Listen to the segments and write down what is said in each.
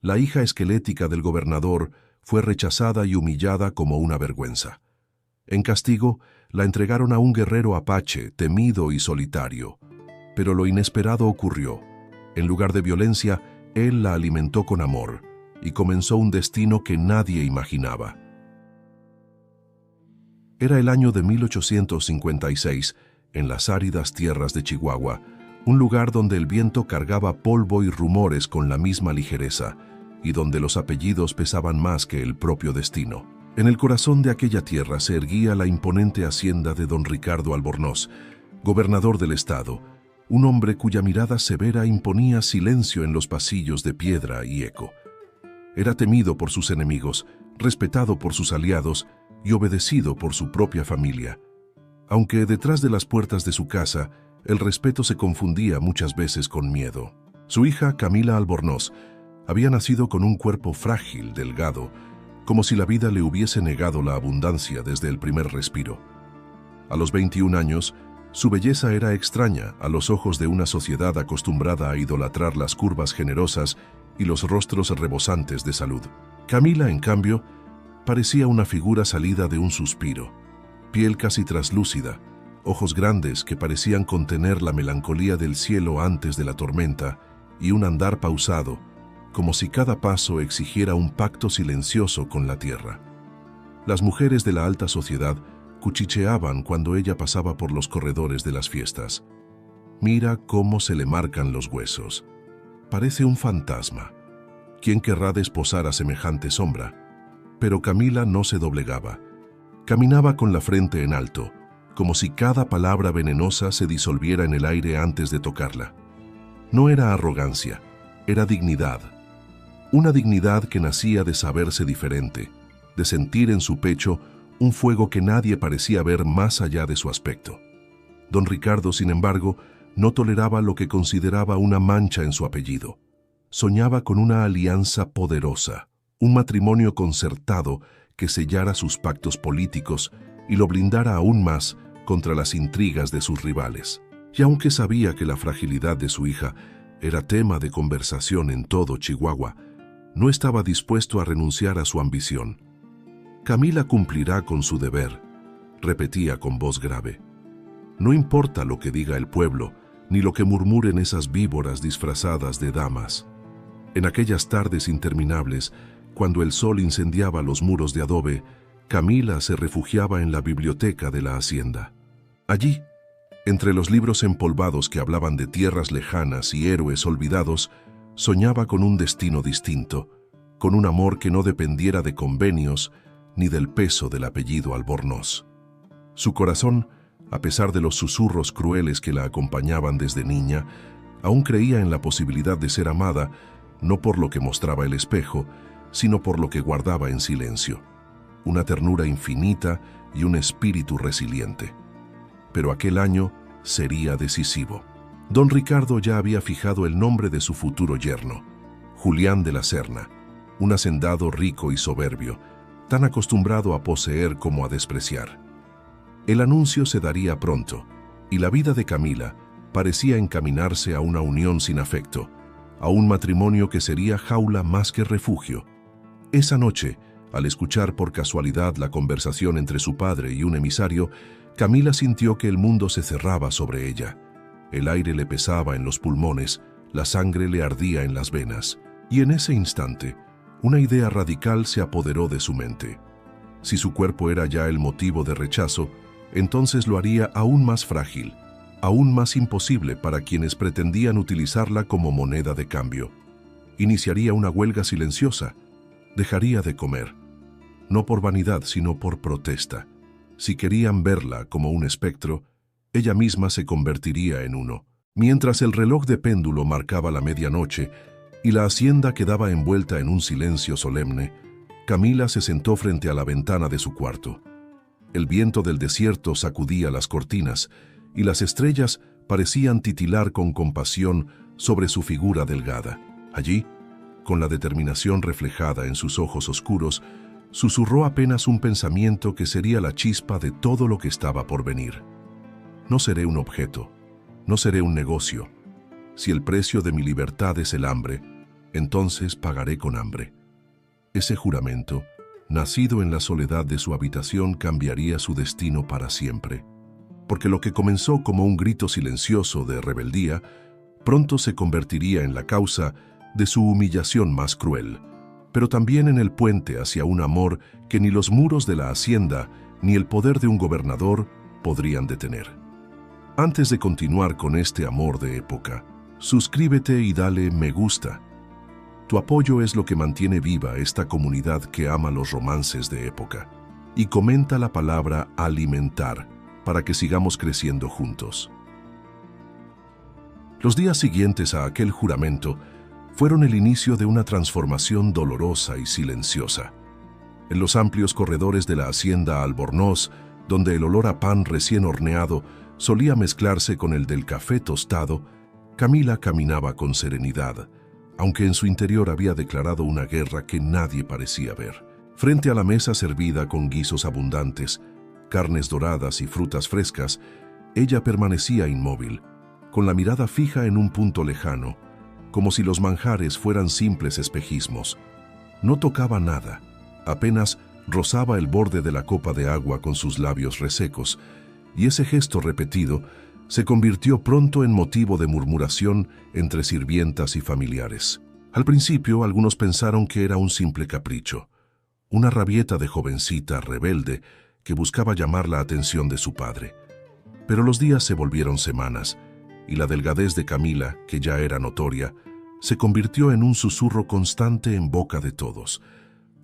La hija esquelética del gobernador fue rechazada y humillada como una vergüenza. En castigo, la entregaron a un guerrero apache, temido y solitario. Pero lo inesperado ocurrió. En lugar de violencia, él la alimentó con amor y comenzó un destino que nadie imaginaba. Era el año de 1856, en las áridas tierras de Chihuahua, un lugar donde el viento cargaba polvo y rumores con la misma ligereza, y donde los apellidos pesaban más que el propio destino. En el corazón de aquella tierra se erguía la imponente hacienda de don Ricardo Albornoz, gobernador del estado, un hombre cuya mirada severa imponía silencio en los pasillos de piedra y eco. Era temido por sus enemigos, respetado por sus aliados y obedecido por su propia familia. Aunque detrás de las puertas de su casa, el respeto se confundía muchas veces con miedo. Su hija, Camila Albornoz, había nacido con un cuerpo frágil, delgado, como si la vida le hubiese negado la abundancia desde el primer respiro. A los 21 años, su belleza era extraña a los ojos de una sociedad acostumbrada a idolatrar las curvas generosas y los rostros rebosantes de salud. Camila, en cambio, parecía una figura salida de un suspiro. Piel casi traslúcida, ojos grandes que parecían contener la melancolía del cielo antes de la tormenta y un andar pausado, como si cada paso exigiera un pacto silencioso con la tierra. Las mujeres de la alta sociedad cuchicheaban cuando ella pasaba por los corredores de las fiestas. Mira cómo se le marcan los huesos. Parece un fantasma. ¿Quién querrá desposar a semejante sombra? Pero Camila no se doblegaba. Caminaba con la frente en alto, como si cada palabra venenosa se disolviera en el aire antes de tocarla. No era arrogancia, era dignidad. Una dignidad que nacía de saberse diferente, de sentir en su pecho un fuego que nadie parecía ver más allá de su aspecto. Don Ricardo, sin embargo, no toleraba lo que consideraba una mancha en su apellido. Soñaba con una alianza poderosa, un matrimonio concertado que sellara sus pactos políticos y lo blindara aún más contra las intrigas de sus rivales. Y aunque sabía que la fragilidad de su hija era tema de conversación en todo Chihuahua, no estaba dispuesto a renunciar a su ambición. Camila cumplirá con su deber, repetía con voz grave. No importa lo que diga el pueblo, ni lo que murmuren esas víboras disfrazadas de damas. En aquellas tardes interminables, cuando el sol incendiaba los muros de adobe, Camila se refugiaba en la biblioteca de la hacienda. Allí, entre los libros empolvados que hablaban de tierras lejanas y héroes olvidados, soñaba con un destino distinto, con un amor que no dependiera de convenios ni del peso del apellido Albornoz. Su corazón, a pesar de los susurros crueles que la acompañaban desde niña, aún creía en la posibilidad de ser amada, no por lo que mostraba el espejo, sino por lo que guardaba en silencio, una ternura infinita y un espíritu resiliente. Pero aquel año sería decisivo. Don Ricardo ya había fijado el nombre de su futuro yerno, Julián de la Serna, un hacendado rico y soberbio, tan acostumbrado a poseer como a despreciar. El anuncio se daría pronto, y la vida de Camila parecía encaminarse a una unión sin afecto, a un matrimonio que sería jaula más que refugio. Esa noche, al escuchar por casualidad la conversación entre su padre y un emisario, Camila sintió que el mundo se cerraba sobre ella. El aire le pesaba en los pulmones, la sangre le ardía en las venas, y en ese instante, una idea radical se apoderó de su mente. Si su cuerpo era ya el motivo de rechazo, entonces lo haría aún más frágil, aún más imposible para quienes pretendían utilizarla como moneda de cambio. Iniciaría una huelga silenciosa, dejaría de comer, no por vanidad sino por protesta. Si querían verla como un espectro, ella misma se convertiría en uno. Mientras el reloj de péndulo marcaba la medianoche y la hacienda quedaba envuelta en un silencio solemne, Camila se sentó frente a la ventana de su cuarto. El viento del desierto sacudía las cortinas y las estrellas parecían titilar con compasión sobre su figura delgada. Allí, con la determinación reflejada en sus ojos oscuros, susurró apenas un pensamiento que sería la chispa de todo lo que estaba por venir. No seré un objeto, no seré un negocio. Si el precio de mi libertad es el hambre, entonces pagaré con hambre. Ese juramento, nacido en la soledad de su habitación, cambiaría su destino para siempre, porque lo que comenzó como un grito silencioso de rebeldía, pronto se convertiría en la causa de su humillación más cruel, pero también en el puente hacia un amor que ni los muros de la hacienda ni el poder de un gobernador podrían detener. Antes de continuar con este amor de época, suscríbete y dale me gusta. Tu apoyo es lo que mantiene viva esta comunidad que ama los romances de época. Y comenta la palabra alimentar para que sigamos creciendo juntos. Los días siguientes a aquel juramento fueron el inicio de una transformación dolorosa y silenciosa. En los amplios corredores de la hacienda Albornoz, donde el olor a pan recién horneado solía mezclarse con el del café tostado, Camila caminaba con serenidad, aunque en su interior había declarado una guerra que nadie parecía ver. Frente a la mesa servida con guisos abundantes, carnes doradas y frutas frescas, ella permanecía inmóvil, con la mirada fija en un punto lejano, como si los manjares fueran simples espejismos. No tocaba nada, apenas rozaba el borde de la copa de agua con sus labios resecos, y ese gesto repetido se convirtió pronto en motivo de murmuración entre sirvientas y familiares. Al principio, algunos pensaron que era un simple capricho, una rabieta de jovencita rebelde que buscaba llamar la atención de su padre. Pero los días se volvieron semanas, y la delgadez de Camila, que ya era notoria, se convirtió en un susurro constante en boca de todos.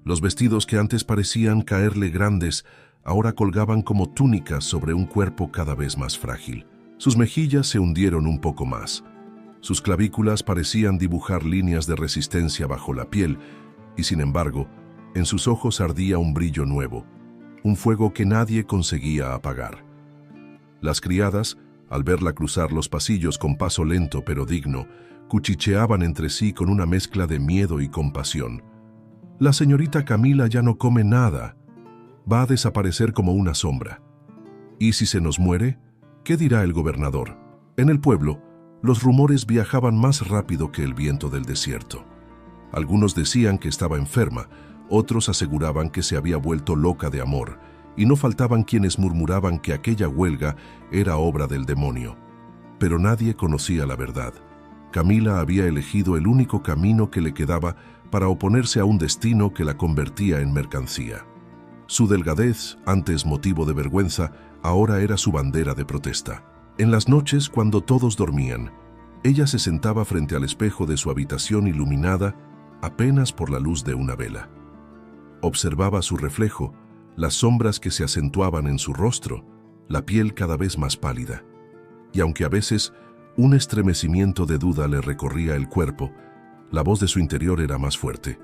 Los vestidos que antes parecían caerle grandes, ahora colgaban como túnicas sobre un cuerpo cada vez más frágil. Sus mejillas se hundieron un poco más. Sus clavículas parecían dibujar líneas de resistencia bajo la piel, y sin embargo, en sus ojos ardía un brillo nuevo, un fuego que nadie conseguía apagar. Las criadas, al verla cruzar los pasillos con paso lento pero digno, cuchicheaban entre sí con una mezcla de miedo y compasión. La señorita Camila ya no come nada. Va a desaparecer como una sombra. ¿Y si se nos muere? ¿Qué dirá el gobernador? En el pueblo, los rumores viajaban más rápido que el viento del desierto. Algunos decían que estaba enferma, otros aseguraban que se había vuelto loca de amor, y no faltaban quienes murmuraban que aquella huelga era obra del demonio. Pero nadie conocía la verdad. Camila había elegido el único camino que le quedaba para oponerse a un destino que la convertía en mercancía. Su delgadez, antes motivo de vergüenza, ahora era su bandera de protesta. En las noches, cuando todos dormían, ella se sentaba frente al espejo de su habitación iluminada apenas por la luz de una vela. Observaba su reflejo, las sombras que se acentuaban en su rostro, la piel cada vez más pálida. Y aunque a veces un estremecimiento de duda le recorría el cuerpo, la voz de su interior era más fuerte.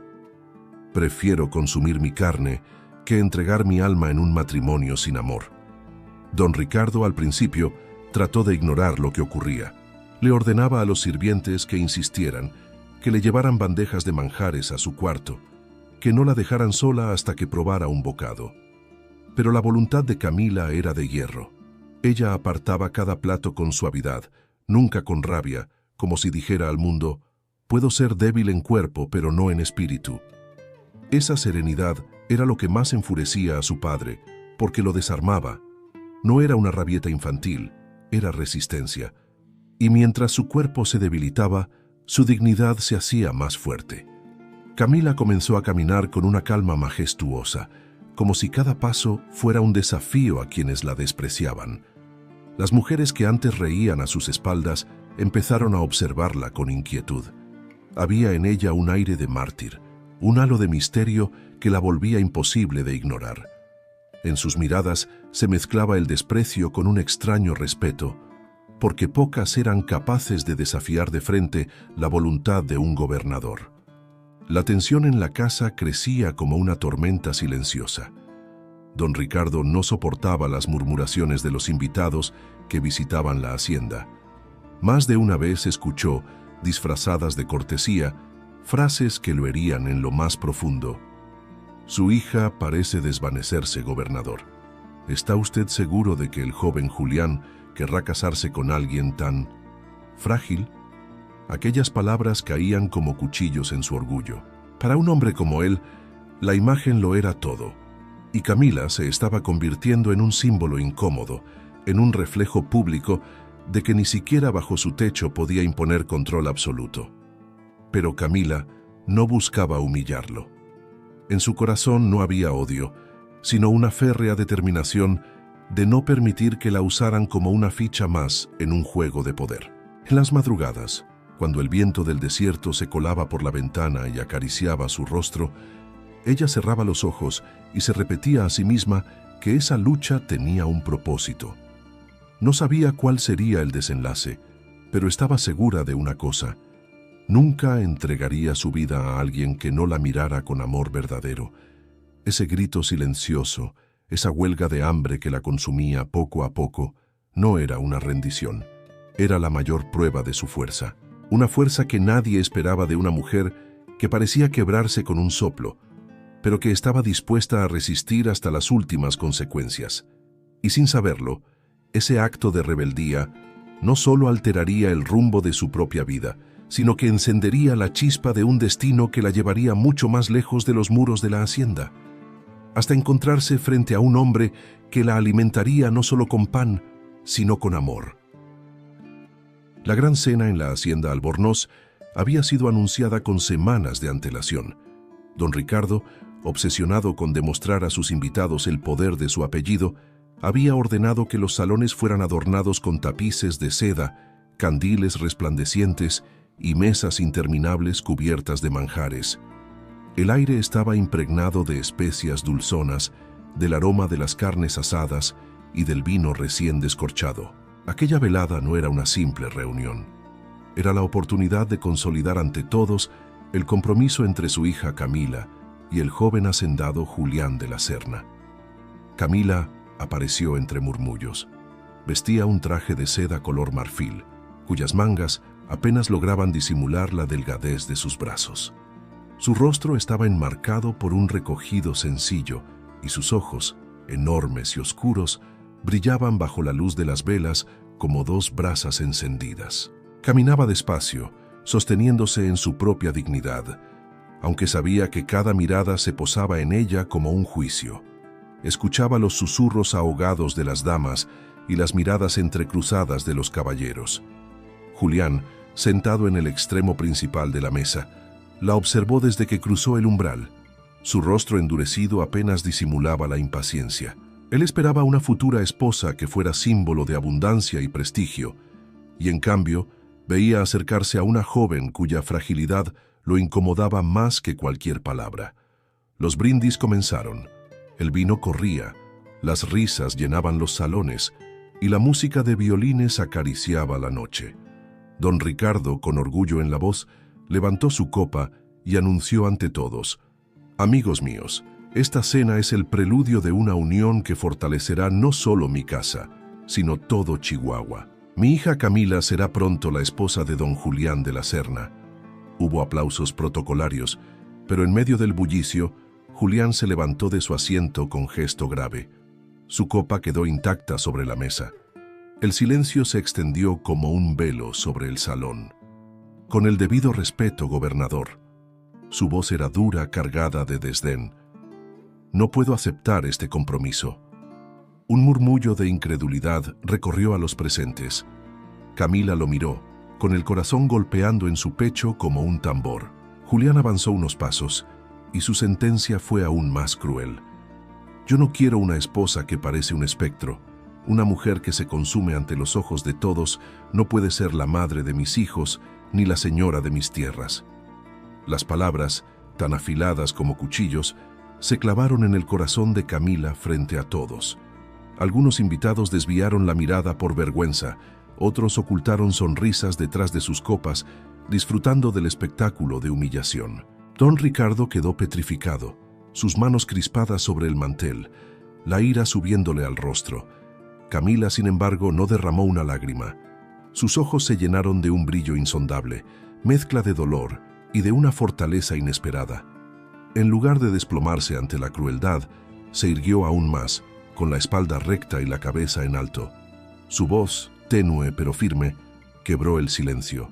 Prefiero consumir mi carne que entregar mi alma en un matrimonio sin amor. Don Ricardo al principio trató de ignorar lo que ocurría. Le ordenaba a los sirvientes que insistieran, que le llevaran bandejas de manjares a su cuarto, que no la dejaran sola hasta que probara un bocado. Pero la voluntad de Camila era de hierro. Ella apartaba cada plato con suavidad, nunca con rabia, como si dijera al mundo, «Puedo ser débil en cuerpo, pero no en espíritu». Esa serenidad era lo que más enfurecía a su padre, porque lo desarmaba. No era una rabieta infantil, era resistencia. Y mientras su cuerpo se debilitaba, su dignidad se hacía más fuerte. Camila comenzó a caminar con una calma majestuosa, como si cada paso fuera un desafío a quienes la despreciaban. Las mujeres que antes reían a sus espaldas empezaron a observarla con inquietud. Había en ella un aire de mártir, un halo de misterio que la volvía imposible de ignorar. En sus miradas se mezclaba el desprecio con un extraño respeto, porque pocas eran capaces de desafiar de frente la voluntad de un gobernador. La tensión en la casa crecía como una tormenta silenciosa. Don Ricardo no soportaba las murmuraciones de los invitados que visitaban la hacienda. Más de una vez escuchó, disfrazadas de cortesía, frases que lo herían en lo más profundo. Su hija parece desvanecerse, gobernador. ¿Está usted seguro de que el joven Julián querrá casarse con alguien tan frágil? Aquellas palabras caían como cuchillos en su orgullo. Para un hombre como él, la imagen lo era todo, y Camila se estaba convirtiendo en un símbolo incómodo, en un reflejo público de que ni siquiera bajo su techo podía imponer control absoluto. Pero Camila no buscaba humillarlo. En su corazón no había odio, sino una férrea determinación de no permitir que la usaran como una ficha más en un juego de poder. En las madrugadas, cuando el viento del desierto se colaba por la ventana y acariciaba su rostro, ella cerraba los ojos y se repetía a sí misma que esa lucha tenía un propósito. No sabía cuál sería el desenlace, pero estaba segura de una cosa: nunca entregaría su vida a alguien que no la mirara con amor verdadero. Ese grito silencioso, esa huelga de hambre que la consumía poco a poco, no era una rendición. Era la mayor prueba de su fuerza. Una fuerza que nadie esperaba de una mujer que parecía quebrarse con un soplo, pero que estaba dispuesta a resistir hasta las últimas consecuencias. Y sin saberlo, ese acto de rebeldía no solo alteraría el rumbo de su propia vida, sino que encendería la chispa de un destino que la llevaría mucho más lejos de los muros de la hacienda, hasta encontrarse frente a un hombre que la alimentaría no solo con pan, sino con amor. La gran cena en la hacienda Albornoz había sido anunciada con semanas de antelación. Don Ricardo, obsesionado con demostrar a sus invitados el poder de su apellido, había ordenado que los salones fueran adornados con tapices de seda, candiles resplandecientes y mesas interminables cubiertas de manjares. El aire estaba impregnado de especias dulzonas, del aroma de las carnes asadas y del vino recién descorchado. Aquella velada no era una simple reunión. Era la oportunidad de consolidar ante todos el compromiso entre su hija Camila y el joven hacendado Julián de la Serna. Camila apareció entre murmullos. Vestía un traje de seda color marfil, cuyas mangas apenas lograban disimular la delgadez de sus brazos. Su rostro estaba enmarcado por un recogido sencillo y sus ojos, enormes y oscuros, brillaban bajo la luz de las velas como dos brasas encendidas. Caminaba despacio, sosteniéndose en su propia dignidad, aunque sabía que cada mirada se posaba en ella como un juicio. Escuchaba los susurros ahogados de las damas y las miradas entrecruzadas de los caballeros. Julián, sentado en el extremo principal de la mesa, la observó desde que cruzó el umbral. Su rostro endurecido apenas disimulaba la impaciencia. Él esperaba una futura esposa que fuera símbolo de abundancia y prestigio, y en cambio veía acercarse a una joven cuya fragilidad lo incomodaba más que cualquier palabra. Los brindis comenzaron, el vino corría, las risas llenaban los salones y la música de violines acariciaba la noche. Don Ricardo, con orgullo en la voz, levantó su copa y anunció ante todos: «Amigos míos, esta cena es el preludio de una unión que fortalecerá no solo mi casa, sino todo Chihuahua. Mi hija Camila será pronto la esposa de don Julián de la Serna». Hubo aplausos protocolarios, pero en medio del bullicio, Julián se levantó de su asiento con gesto grave. Su copa quedó intacta sobre la mesa. El silencio se extendió como un velo sobre el salón. «Con el debido respeto, gobernador». Su voz era dura, cargada de desdén. «No puedo aceptar este compromiso». Un murmullo de incredulidad recorrió a los presentes. Camila lo miró, con el corazón golpeando en su pecho como un tambor. Julián avanzó unos pasos, y su sentencia fue aún más cruel. «Yo no quiero una esposa que parece un espectro. Una mujer que se consume ante los ojos de todos no puede ser la madre de mis hijos ni la señora de mis tierras». Las palabras, tan afiladas como cuchillos, se clavaron en el corazón de Camila frente a todos. Algunos invitados desviaron la mirada por vergüenza, otros ocultaron sonrisas detrás de sus copas, disfrutando del espectáculo de humillación. Don Ricardo quedó petrificado, sus manos crispadas sobre el mantel, la ira subiéndole al rostro. Camila, sin embargo, no derramó una lágrima. Sus ojos se llenaron de un brillo insondable, mezcla de dolor y de una fortaleza inesperada. En lugar de desplomarse ante la crueldad, se irguió aún más, con la espalda recta y la cabeza en alto. Su voz, tenue pero firme, quebró el silencio.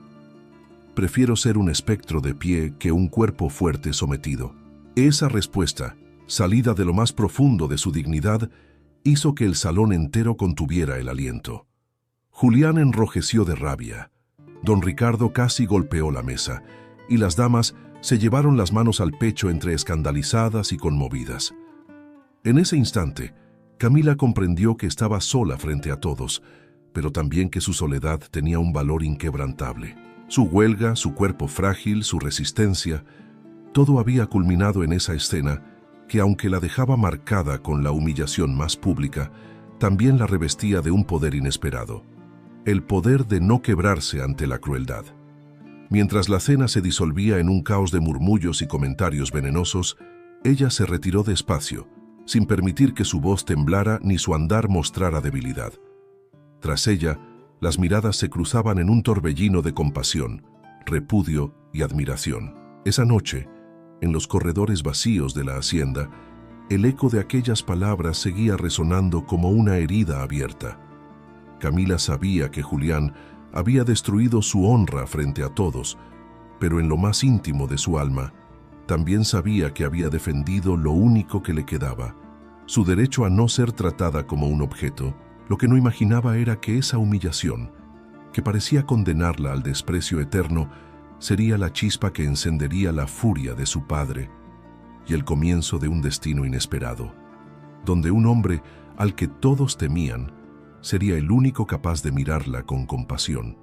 prefiero ser un espectro de pie que un cuerpo fuerte sometido. Esa respuesta, salida de lo más profundo de su dignidad, hizo que el salón entero contuviera el aliento. Julián enrojeció de rabia. Don Ricardo casi golpeó la mesa, y las damas se llevaron las manos al pecho entre escandalizadas y conmovidas. En ese instante, Camila comprendió que estaba sola frente a todos, pero también que su soledad tenía un valor inquebrantable. Su huelga, su cuerpo frágil, su resistencia, todo había culminado en esa escena que, aunque la dejaba marcada con la humillación más pública, también la revestía de un poder inesperado, el poder de no quebrarse ante la crueldad. Mientras la cena se disolvía en un caos de murmullos y comentarios venenosos, ella se retiró despacio, sin permitir que su voz temblara ni su andar mostrara debilidad. Tras ella, las miradas se cruzaban en un torbellino de compasión, repudio y admiración. Esa noche, en los corredores vacíos de la hacienda, el eco de aquellas palabras seguía resonando como una herida abierta. Camila sabía que Julián había destruido su honra frente a todos, pero en lo más íntimo de su alma, también sabía que había defendido lo único que le quedaba, su derecho a no ser tratada como un objeto. Lo que no imaginaba era que esa humillación, que parecía condenarla al desprecio eterno, sería la chispa que encendería la furia de su padre y el comienzo de un destino inesperado, donde un hombre al que todos temían sería el único capaz de mirarla con compasión.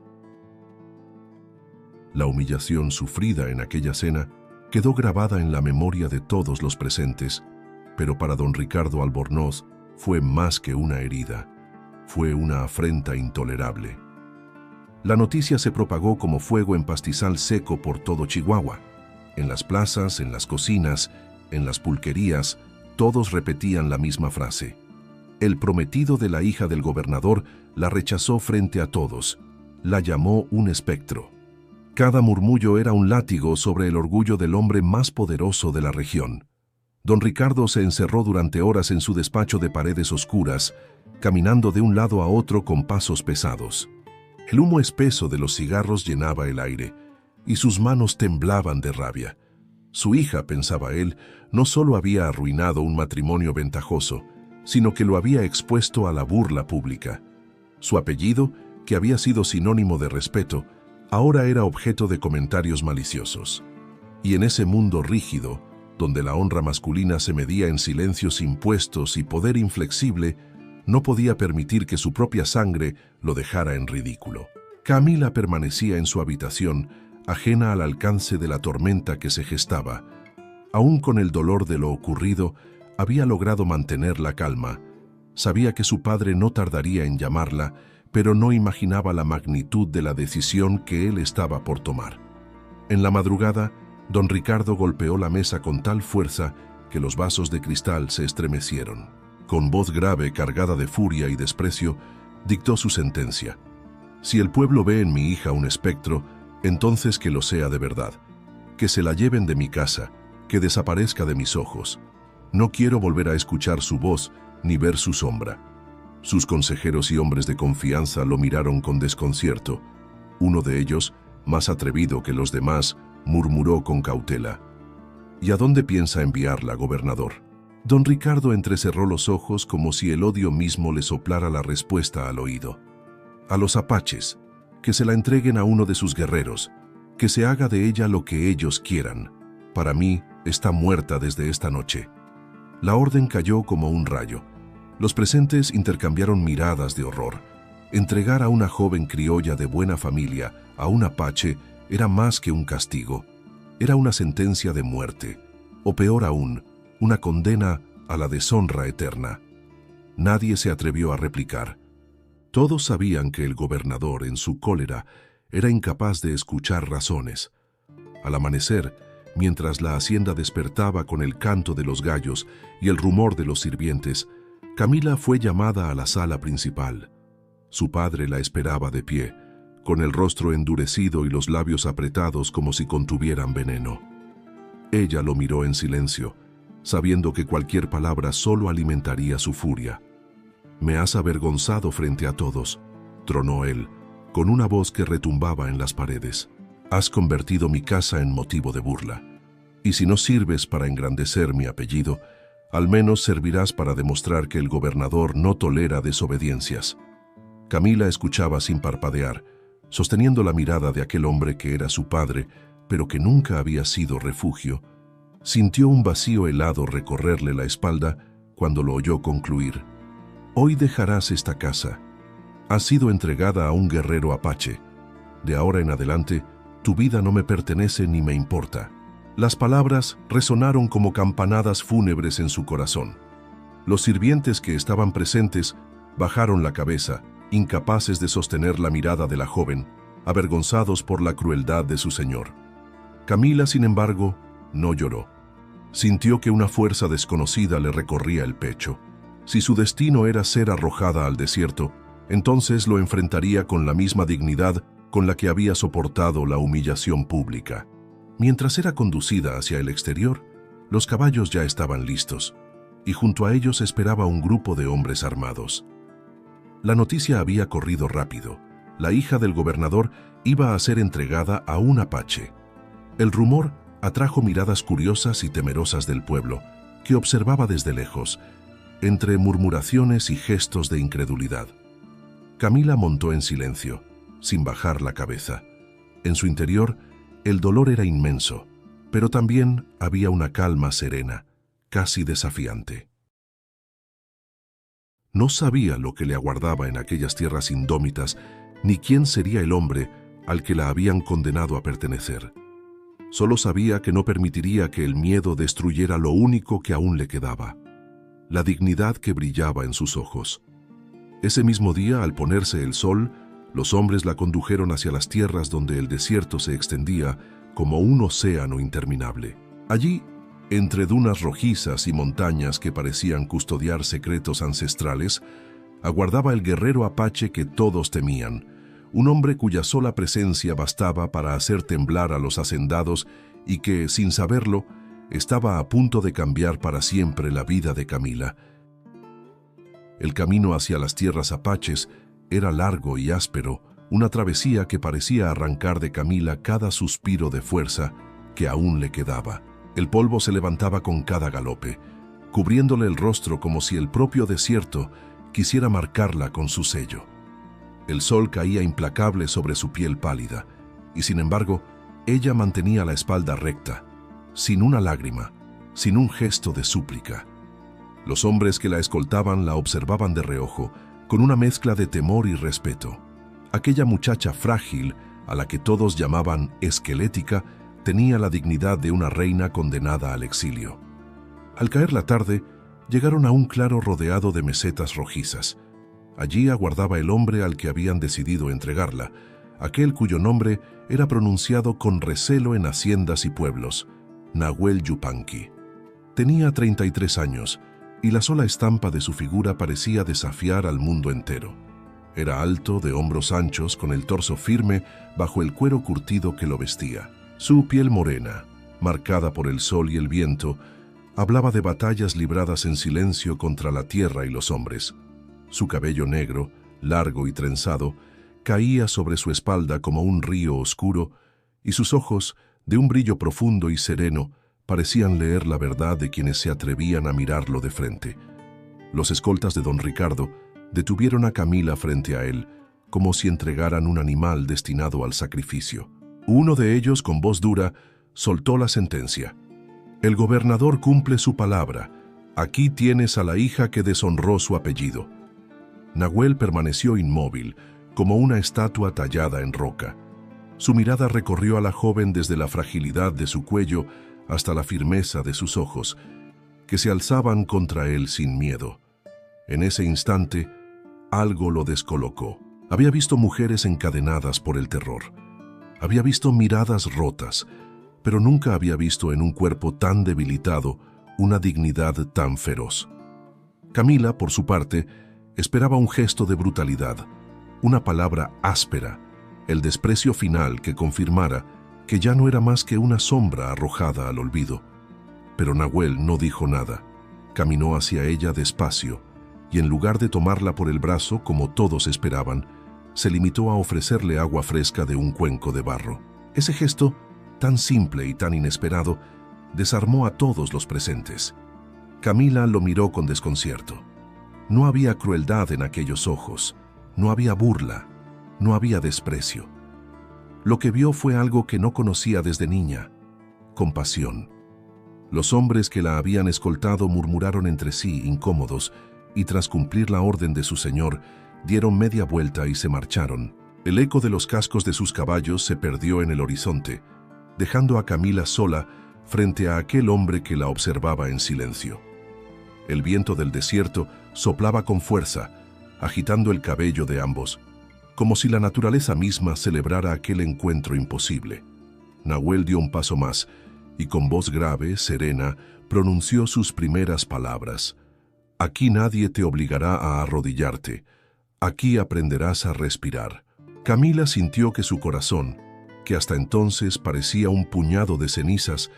La humillación sufrida en aquella cena quedó grabada en la memoria de todos los presentes, pero para don Ricardo Albornoz fue más que una herida, fue una afrenta intolerable. La noticia se propagó como fuego en pastizal seco por todo Chihuahua. En las plazas, en las cocinas, en las pulquerías, todos repetían la misma frase. El prometido de la hija del gobernador la rechazó frente a todos, la llamó un espectro. Cada murmullo era un látigo sobre el orgullo del hombre más poderoso de la región. Don Ricardo se encerró durante horas en su despacho de paredes oscuras, caminando de un lado a otro con pasos pesados. El humo espeso de los cigarros llenaba el aire, y sus manos temblaban de rabia. Su hija, pensaba él, no solo había arruinado un matrimonio ventajoso, sino que lo había expuesto a la burla pública. Su apellido, que había sido sinónimo de respeto, ahora era objeto de comentarios maliciosos. Y en ese mundo rígido, donde la honra masculina se medía en silencios impuestos y poder inflexible, no podía permitir que su propia sangre lo dejara en ridículo. Camila permanecía en su habitación, ajena al alcance de la tormenta que se gestaba. Aún con el dolor de lo ocurrido, había logrado mantener la calma. Sabía que su padre no tardaría en llamarla, pero no imaginaba la magnitud de la decisión que él estaba por tomar. En la madrugada, don Ricardo golpeó la mesa con tal fuerza que los vasos de cristal se estremecieron. Con voz grave, cargada de furia y desprecio, dictó su sentencia. Si el pueblo ve en mi hija un espectro, entonces que lo sea de verdad. Que se la lleven de mi casa, que desaparezca de mis ojos. No quiero volver a escuchar su voz ni ver su sombra. Sus consejeros y hombres de confianza lo miraron con desconcierto. Uno de ellos, más atrevido que los demás, murmuró con cautela: ¿Y a dónde piensa enviarla, gobernador? Don Ricardo entrecerró los ojos como si el odio mismo le soplara la respuesta al oído. A los apaches, que se la entreguen a uno de sus guerreros, que se haga de ella lo que ellos quieran. Para mí, está muerta desde esta noche. La orden cayó como un rayo. Los presentes intercambiaron miradas de horror. Entregar a una joven criolla de buena familia a un apache era más que un castigo. Era una sentencia de muerte, o peor aún, una condena a la deshonra eterna. Nadie se atrevió a replicar. Todos sabían que el gobernador, en su cólera, era incapaz de escuchar razones. Al amanecer, mientras la hacienda despertaba con el canto de los gallos y el rumor de los sirvientes, Camila fue llamada a la sala principal. Su padre la esperaba de pie, con el rostro endurecido y los labios apretados como si contuvieran veneno. Ella lo miró en silencio, sabiendo que cualquier palabra solo alimentaría su furia. «Me has avergonzado frente a todos», tronó él, con una voz que retumbaba en las paredes. Has convertido mi casa en motivo de burla. Y si no sirves para engrandecer mi apellido, al menos servirás para demostrar que el gobernador no tolera desobediencias. Camila escuchaba sin parpadear, sosteniendo la mirada de aquel hombre que era su padre, pero que nunca había sido refugio. Sintió un vacío helado recorrerle la espalda cuando lo oyó concluir. Hoy dejarás esta casa. Has sido entregada a un guerrero apache. De ahora en adelante, tu vida no me pertenece ni me importa. Las palabras resonaron como campanadas fúnebres en su corazón. Los sirvientes que estaban presentes bajaron la cabeza, incapaces de sostener la mirada de la joven, avergonzados por la crueldad de su señor. Camila, sin embargo, no lloró. Sintió que una fuerza desconocida le recorría el pecho. Si su destino era ser arrojada al desierto, entonces lo enfrentaría con la misma dignidad con la que había soportado la humillación pública. Mientras era conducida hacia el exterior, los caballos ya estaban listos, y junto a ellos esperaba un grupo de hombres armados. La noticia había corrido rápido. La hija del gobernador iba a ser entregada a un apache. El rumor atrajo miradas curiosas y temerosas del pueblo, que observaba desde lejos, entre murmuraciones y gestos de incredulidad. Camila montó en silencio, sin bajar la cabeza. En su interior, el dolor era inmenso, pero también había una calma serena, casi desafiante. No sabía lo que le aguardaba en aquellas tierras indómitas, ni quién sería el hombre al que la habían condenado a pertenecer. Solo sabía que no permitiría que el miedo destruyera lo único que aún le quedaba, la dignidad que brillaba en sus ojos. Ese mismo día, al ponerse el sol, los hombres la condujeron hacia las tierras donde el desierto se extendía como un océano interminable. Allí, entre dunas rojizas y montañas que parecían custodiar secretos ancestrales, aguardaba el guerrero apache que todos temían, un hombre cuya sola presencia bastaba para hacer temblar a los hacendados y que, sin saberlo, estaba a punto de cambiar para siempre la vida de Camila. El camino hacia las tierras apaches era largo y áspero, una travesía que parecía arrancar de Camila cada suspiro de fuerza que aún le quedaba. El polvo se levantaba con cada galope, cubriéndole el rostro como si el propio desierto quisiera marcarla con su sello. El sol caía implacable sobre su piel pálida, y sin embargo, ella mantenía la espalda recta, sin una lágrima, sin un gesto de súplica. Los hombres que la escoltaban la observaban de reojo, con una mezcla de temor y respeto. Aquella muchacha frágil, a la que todos llamaban esquelética, tenía la dignidad de una reina condenada al exilio. Al caer la tarde, llegaron a un claro rodeado de mesetas rojizas. Allí aguardaba el hombre al que habían decidido entregarla, aquel cuyo nombre era pronunciado con recelo en haciendas y pueblos, Nahuel Yupanqui. Tenía 33 años, y la sola estampa de su figura parecía desafiar al mundo entero. Era alto, de hombros anchos, con el torso firme bajo el cuero curtido que lo vestía. Su piel morena, marcada por el sol y el viento, hablaba de batallas libradas en silencio contra la tierra y los hombres. Su cabello negro, largo y trenzado, caía sobre su espalda como un río oscuro, y sus ojos, de un brillo profundo y sereno, parecían leer la verdad de quienes se atrevían a mirarlo de frente. Los escoltas de don Ricardo detuvieron a Camila frente a él, como si entregaran un animal destinado al sacrificio. Uno de ellos, con voz dura, soltó la sentencia. El gobernador cumple su palabra. Aquí tienes a la hija que deshonró su apellido. Nahuel permaneció inmóvil, como una estatua tallada en roca. Su mirada recorrió a la joven desde la fragilidad de su cuello hasta la firmeza de sus ojos, que se alzaban contra él sin miedo. En ese instante, algo lo descolocó. Había visto mujeres encadenadas por el terror. Había visto miradas rotas, pero nunca había visto en un cuerpo tan debilitado una dignidad tan feroz. Camila, por su parte, esperaba un gesto de brutalidad, una palabra áspera, el desprecio final que confirmara que ya no era más que una sombra arrojada al olvido. Pero Nahuel no dijo nada. Caminó hacia ella despacio, y en lugar de tomarla por el brazo como todos esperaban, se limitó a ofrecerle agua fresca de un cuenco de barro. Ese gesto, tan simple y tan inesperado, desarmó a todos los presentes. Camila lo miró con desconcierto. No había crueldad en aquellos ojos, no había burla, no había desprecio. Lo que vio fue algo que no conocía desde niña: compasión. Los hombres que la habían escoltado murmuraron entre sí, incómodos, y tras cumplir la orden de su señor, dieron media vuelta y se marcharon. El eco de los cascos de sus caballos se perdió en el horizonte, dejando a Camila sola frente a aquel hombre que la observaba en silencio. El viento del desierto soplaba con fuerza, agitando el cabello de ambos, como si la naturaleza misma celebrara aquel encuentro imposible. Nahuel dio un paso más y con voz grave, serena, pronunció sus primeras palabras. «Aquí nadie te obligará a arrodillarte. Aquí aprenderás a respirar». Camila sintió que su corazón, que hasta entonces parecía un puñado de cenizas,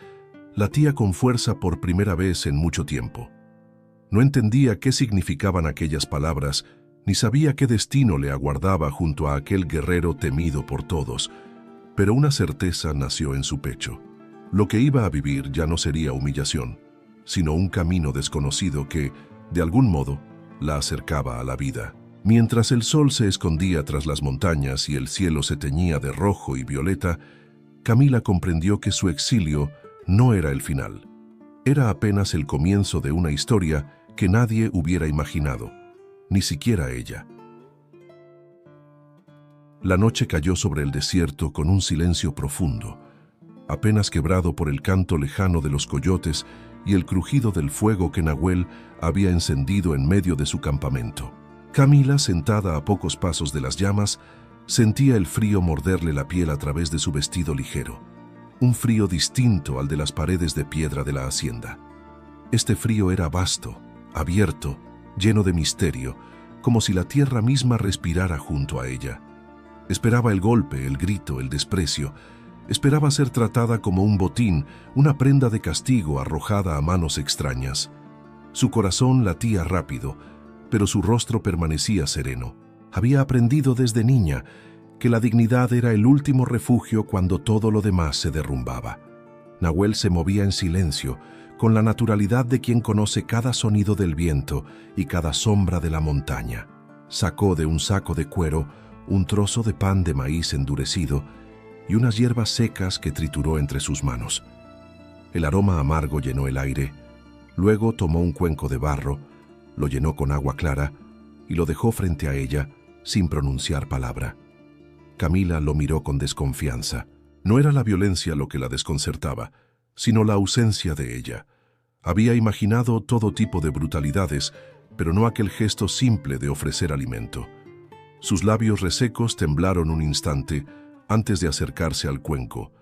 latía con fuerza por primera vez en mucho tiempo. No entendía qué significaban aquellas palabras, ni sabía qué destino le aguardaba junto a aquel guerrero temido por todos, pero una certeza nació en su pecho. Lo que iba a vivir ya no sería humillación, sino un camino desconocido que, de algún modo, la acercaba a la vida. Mientras el sol se escondía tras las montañas y el cielo se teñía de rojo y violeta, Camila comprendió que su exilio no era el final. Era apenas el comienzo de una historia que nadie hubiera imaginado, ni siquiera ella. La noche cayó sobre el desierto con un silencio profundo, apenas quebrado por el canto lejano de los coyotes y el crujido del fuego que Nahuel había encendido en medio de su campamento. Camila, sentada a pocos pasos de las llamas, sentía el frío morderle la piel a través de su vestido ligero, un frío distinto al de las paredes de piedra de la hacienda. Este frío era vasto, abierto, lleno de misterio, como si la tierra misma respirara junto a ella. Esperaba el golpe, el grito, el desprecio. Esperaba ser tratada como un botín, una prenda de castigo arrojada a manos extrañas. Su corazón latía rápido, pero su rostro permanecía sereno. Había aprendido desde niña que la dignidad era el último refugio cuando todo lo demás se derrumbaba. Nahuel se movía en silencio, con la naturalidad de quien conoce cada sonido del viento y cada sombra de la montaña. Sacó de un saco de cuero un trozo de pan de maíz endurecido y unas hierbas secas que trituró entre sus manos. El aroma amargo llenó el aire. Luego tomó un cuenco de barro, lo llenó con agua clara y lo dejó frente a ella sin pronunciar palabra. Camila lo miró con desconfianza. No era la violencia lo que la desconcertaba, sino la ausencia de ella. Había imaginado todo tipo de brutalidades, pero no aquel gesto simple de ofrecer alimento. Sus labios resecos temblaron un instante antes de acercarse al cuenco.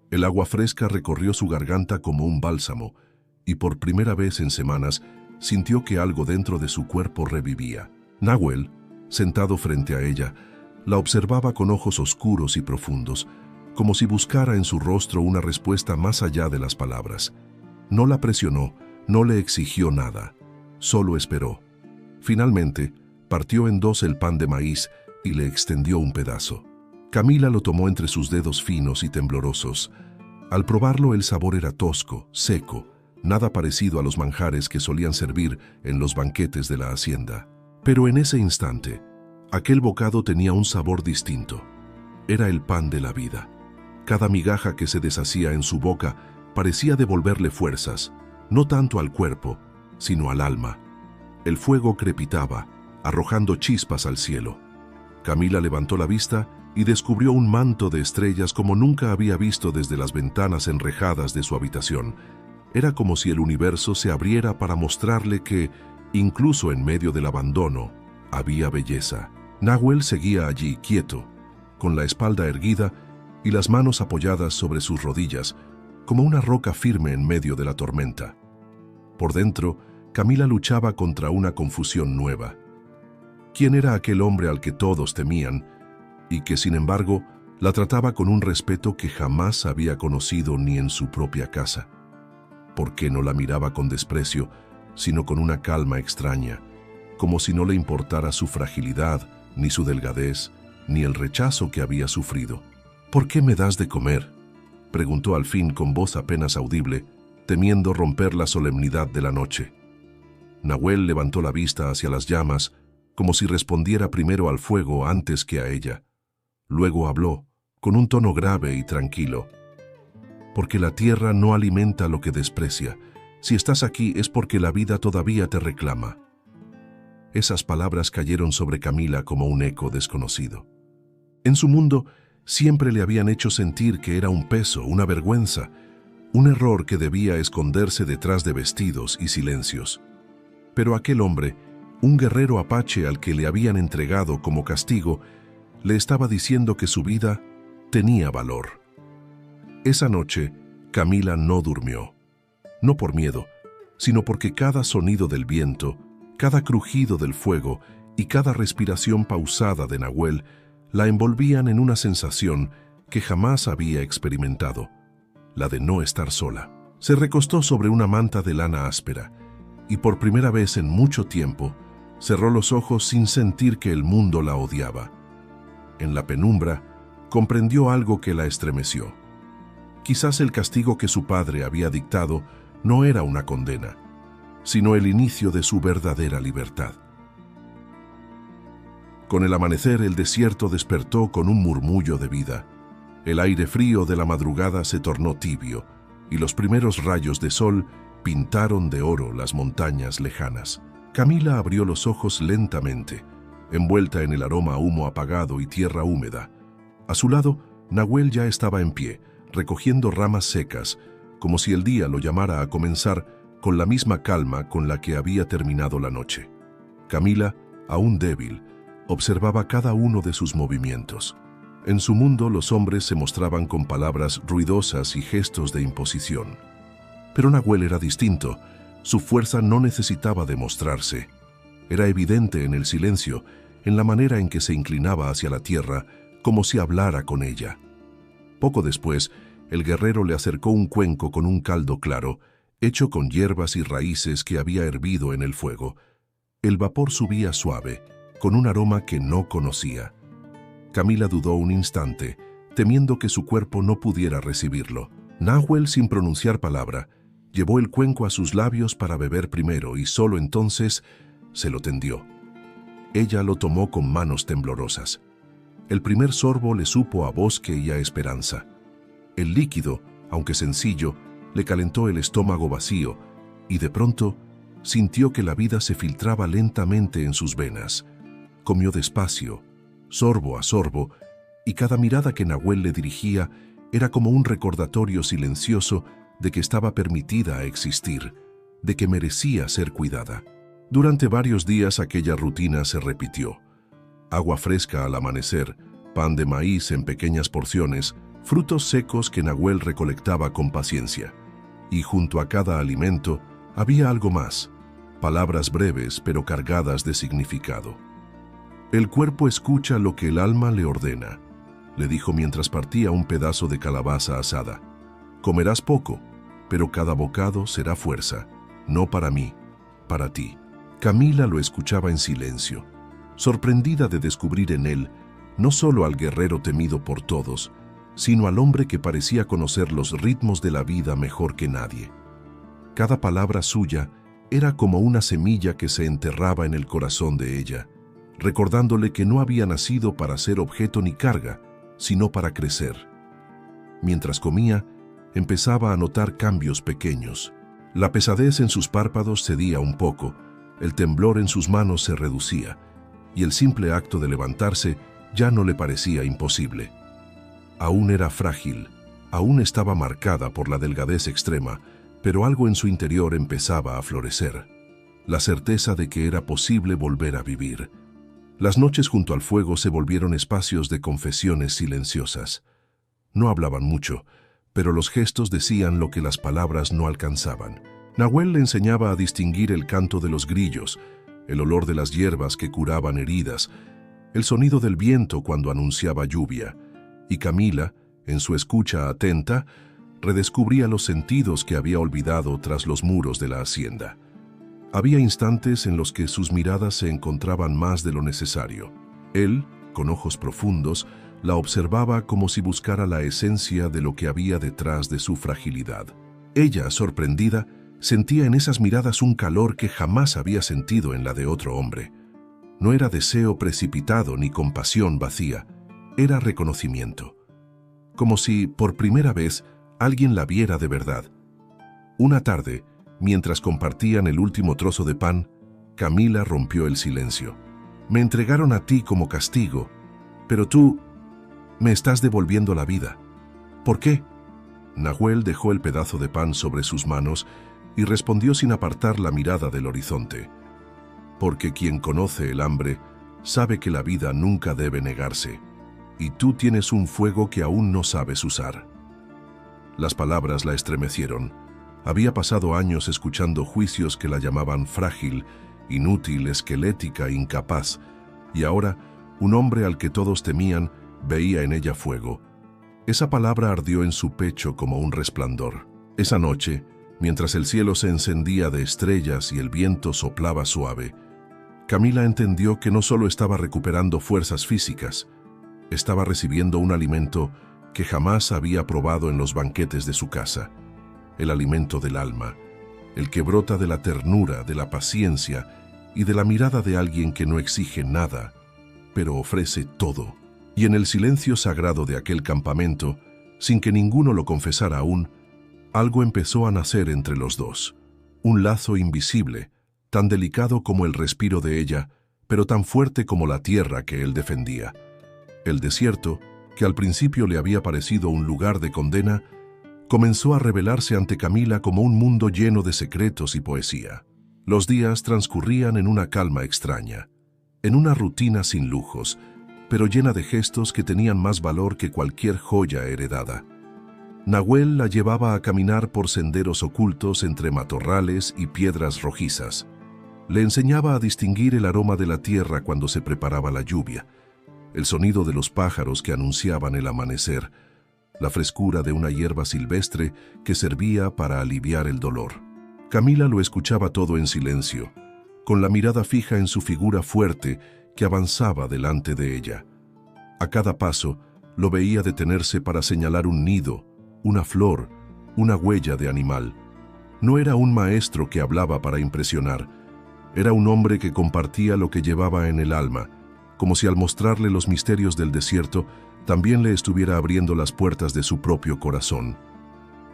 El agua fresca recorrió su garganta como un bálsamo, y por primera vez en semanas sintió que algo dentro de su cuerpo revivía. Nahuel, sentado frente a ella, la observaba con ojos oscuros y profundos, como si buscara en su rostro una respuesta más allá de las palabras. No la presionó, no le exigió nada, solo esperó. Finalmente, partió en dos el pan de maíz y le extendió un pedazo. Camila lo tomó entre sus dedos finos y temblorosos. Al probarlo, el sabor era tosco, seco, nada parecido a los manjares que solían servir en los banquetes de la hacienda. Pero en ese instante, aquel bocado tenía un sabor distinto. Era el pan de la vida. Cada migaja que se deshacía en su boca parecía devolverle fuerzas, no tanto al cuerpo, sino al alma. El fuego crepitaba, arrojando chispas al cielo. Camila levantó la vista y descubrió un manto de estrellas como nunca había visto desde las ventanas enrejadas de su habitación. Era como si el universo se abriera para mostrarle que, incluso en medio del abandono, había belleza. Nahuel seguía allí, quieto, con la espalda erguida y las manos apoyadas sobre sus rodillas, como una roca firme en medio de la tormenta. Por dentro, Camila luchaba contra una confusión nueva. ¿Quién era aquel hombre al que todos temían y que, sin embargo, la trataba con un respeto que jamás había conocido ni en su propia casa? ¿Por qué no la miraba con desprecio, sino con una calma extraña, como si no le importara su fragilidad, ni su delgadez, ni el rechazo que había sufrido? ¿Por qué me das de comer?, preguntó al fin con voz apenas audible, temiendo romper la solemnidad de la noche. Nahuel levantó la vista hacia las llamas, como si respondiera primero al fuego antes que a ella. Luego habló, con un tono grave y tranquilo. Porque la tierra no alimenta lo que desprecia. Si estás aquí es porque la vida todavía te reclama. Esas palabras cayeron sobre Camila como un eco desconocido. En su mundo siempre le habían hecho sentir que era un peso, una vergüenza, un error que debía esconderse detrás de vestidos y silencios. Pero aquel hombre, un guerrero apache al que le habían entregado como castigo, le estaba diciendo que su vida tenía valor. Esa noche, Camila no durmió. No por miedo, sino porque cada sonido del viento, cada crujido del fuego y cada respiración pausada de Nahuel la envolvían en una sensación que jamás había experimentado, la de no estar sola. Se recostó sobre una manta de lana áspera y por primera vez en mucho tiempo cerró los ojos sin sentir que el mundo la odiaba. En la penumbra comprendió algo que la estremeció. Quizás el castigo que su padre había dictado no era una condena, sino el inicio de su verdadera libertad. Con el amanecer, el desierto despertó con un murmullo de vida. El aire frío de la madrugada se tornó tibio, y los primeros rayos de sol pintaron de oro las montañas lejanas. Camila abrió los ojos lentamente, envuelta en el aroma a humo apagado y tierra húmeda. A su lado, Nahuel ya estaba en pie, recogiendo ramas secas, como si el día lo llamara a comenzar con la misma calma con la que había terminado la noche. Camila, aún débil, observaba cada uno de sus movimientos. En su mundo los hombres se mostraban con palabras ruidosas y gestos de imposición. Pero Nahuel era distinto. Su fuerza no necesitaba demostrarse. Era evidente en el silencio, en la manera en que se inclinaba hacia la tierra, como si hablara con ella. Poco después, el guerrero le acercó un cuenco con un caldo claro, hecho con hierbas y raíces que había hervido en el fuego. El vapor subía suave, con un aroma que no conocía. Camila dudó un instante, temiendo que su cuerpo no pudiera recibirlo. Nahuel, sin pronunciar palabra, llevó el cuenco a sus labios para beber primero y solo entonces se lo tendió. Ella lo tomó con manos temblorosas. El primer sorbo le supo a bosque y a esperanza. El líquido, aunque sencillo, le calentó el estómago vacío y de pronto sintió que la vida se filtraba lentamente en sus venas. Comió despacio, sorbo a sorbo, y cada mirada que Nahuel le dirigía era como un recordatorio silencioso de que estaba permitida a existir, de que merecía ser cuidada. Durante varios días aquella rutina se repitió. Agua fresca al amanecer, pan de maíz en pequeñas porciones, frutos secos que Nahuel recolectaba con paciencia. Y junto a cada alimento había algo más, palabras breves pero cargadas de significado. El cuerpo escucha lo que el alma le ordena, le dijo mientras partía un pedazo de calabaza asada. Comerás poco, pero cada bocado será fuerza, no para mí, para ti. Camila lo escuchaba en silencio, sorprendida de descubrir en él no solo al guerrero temido por todos, sino al hombre que parecía conocer los ritmos de la vida mejor que nadie. Cada palabra suya era como una semilla que se enterraba en el corazón de ella, recordándole que no había nacido para ser objeto ni carga, sino para crecer. Mientras comía, empezaba a notar cambios pequeños. La pesadez en sus párpados cedía un poco, el temblor en sus manos se reducía, y el simple acto de levantarse ya no le parecía imposible. Aún era frágil, aún estaba marcada por la delgadez extrema, pero algo en su interior empezaba a florecer. La certeza de que era posible volver a vivir. Las noches junto al fuego se volvieron espacios de confesiones silenciosas. No hablaban mucho, pero los gestos decían lo que las palabras no alcanzaban. Nahuel le enseñaba a distinguir el canto de los grillos, el olor de las hierbas que curaban heridas, el sonido del viento cuando anunciaba lluvia, y Camila, en su escucha atenta, redescubría los sentidos que había olvidado tras los muros de la hacienda. Había instantes en los que sus miradas se encontraban más de lo necesario. Él, con ojos profundos, la observaba como si buscara la esencia de lo que había detrás de su fragilidad. Ella, sorprendida, sentía en esas miradas un calor que jamás había sentido en la de otro hombre. No era deseo precipitado ni compasión vacía, era reconocimiento. Como si, por primera vez, alguien la viera de verdad. Una tarde, mientras compartían el último trozo de pan, Camila rompió el silencio. «Me entregaron a ti como castigo, pero tú me estás devolviendo la vida. ¿Por qué?» Nahuel dejó el pedazo de pan sobre sus manos y respondió sin apartar la mirada del horizonte. «Porque quien conoce el hambre sabe que la vida nunca debe negarse, y tú tienes un fuego que aún no sabes usar». Las palabras la estremecieron. Había pasado años escuchando juicios que la llamaban frágil, inútil, esquelética, incapaz, y ahora un hombre al que todos temían veía en ella fuego. Esa palabra ardió en su pecho como un resplandor. Esa noche, mientras el cielo se encendía de estrellas y el viento soplaba suave, Camila entendió que no solo estaba recuperando fuerzas físicas, estaba recibiendo un alimento que jamás había probado en los banquetes de su casa, el alimento del alma, el que brota de la ternura, de la paciencia y de la mirada de alguien que no exige nada, pero ofrece todo. Y en el silencio sagrado de aquel campamento, sin que ninguno lo confesara aún, algo empezó a nacer entre los dos. Un lazo invisible, tan delicado como el respiro de ella, pero tan fuerte como la tierra que él defendía. El desierto, que al principio le había parecido un lugar de condena, comenzó a revelarse ante Camila como un mundo lleno de secretos y poesía. Los días transcurrían en una calma extraña, en una rutina sin lujos, pero llena de gestos que tenían más valor que cualquier joya heredada. Nahuel la llevaba a caminar por senderos ocultos entre matorrales y piedras rojizas. Le enseñaba a distinguir el aroma de la tierra cuando se preparaba la lluvia, el sonido de los pájaros que anunciaban el amanecer, la frescura de una hierba silvestre que servía para aliviar el dolor. Camila lo escuchaba todo en silencio, con la mirada fija en su figura fuerte que avanzaba delante de ella. A cada paso lo veía detenerse para señalar un nido, una flor, una huella de animal. No era un maestro que hablaba para impresionar, era un hombre que compartía lo que llevaba en el alma, como si al mostrarle los misterios del desierto también le estuviera abriendo las puertas de su propio corazón.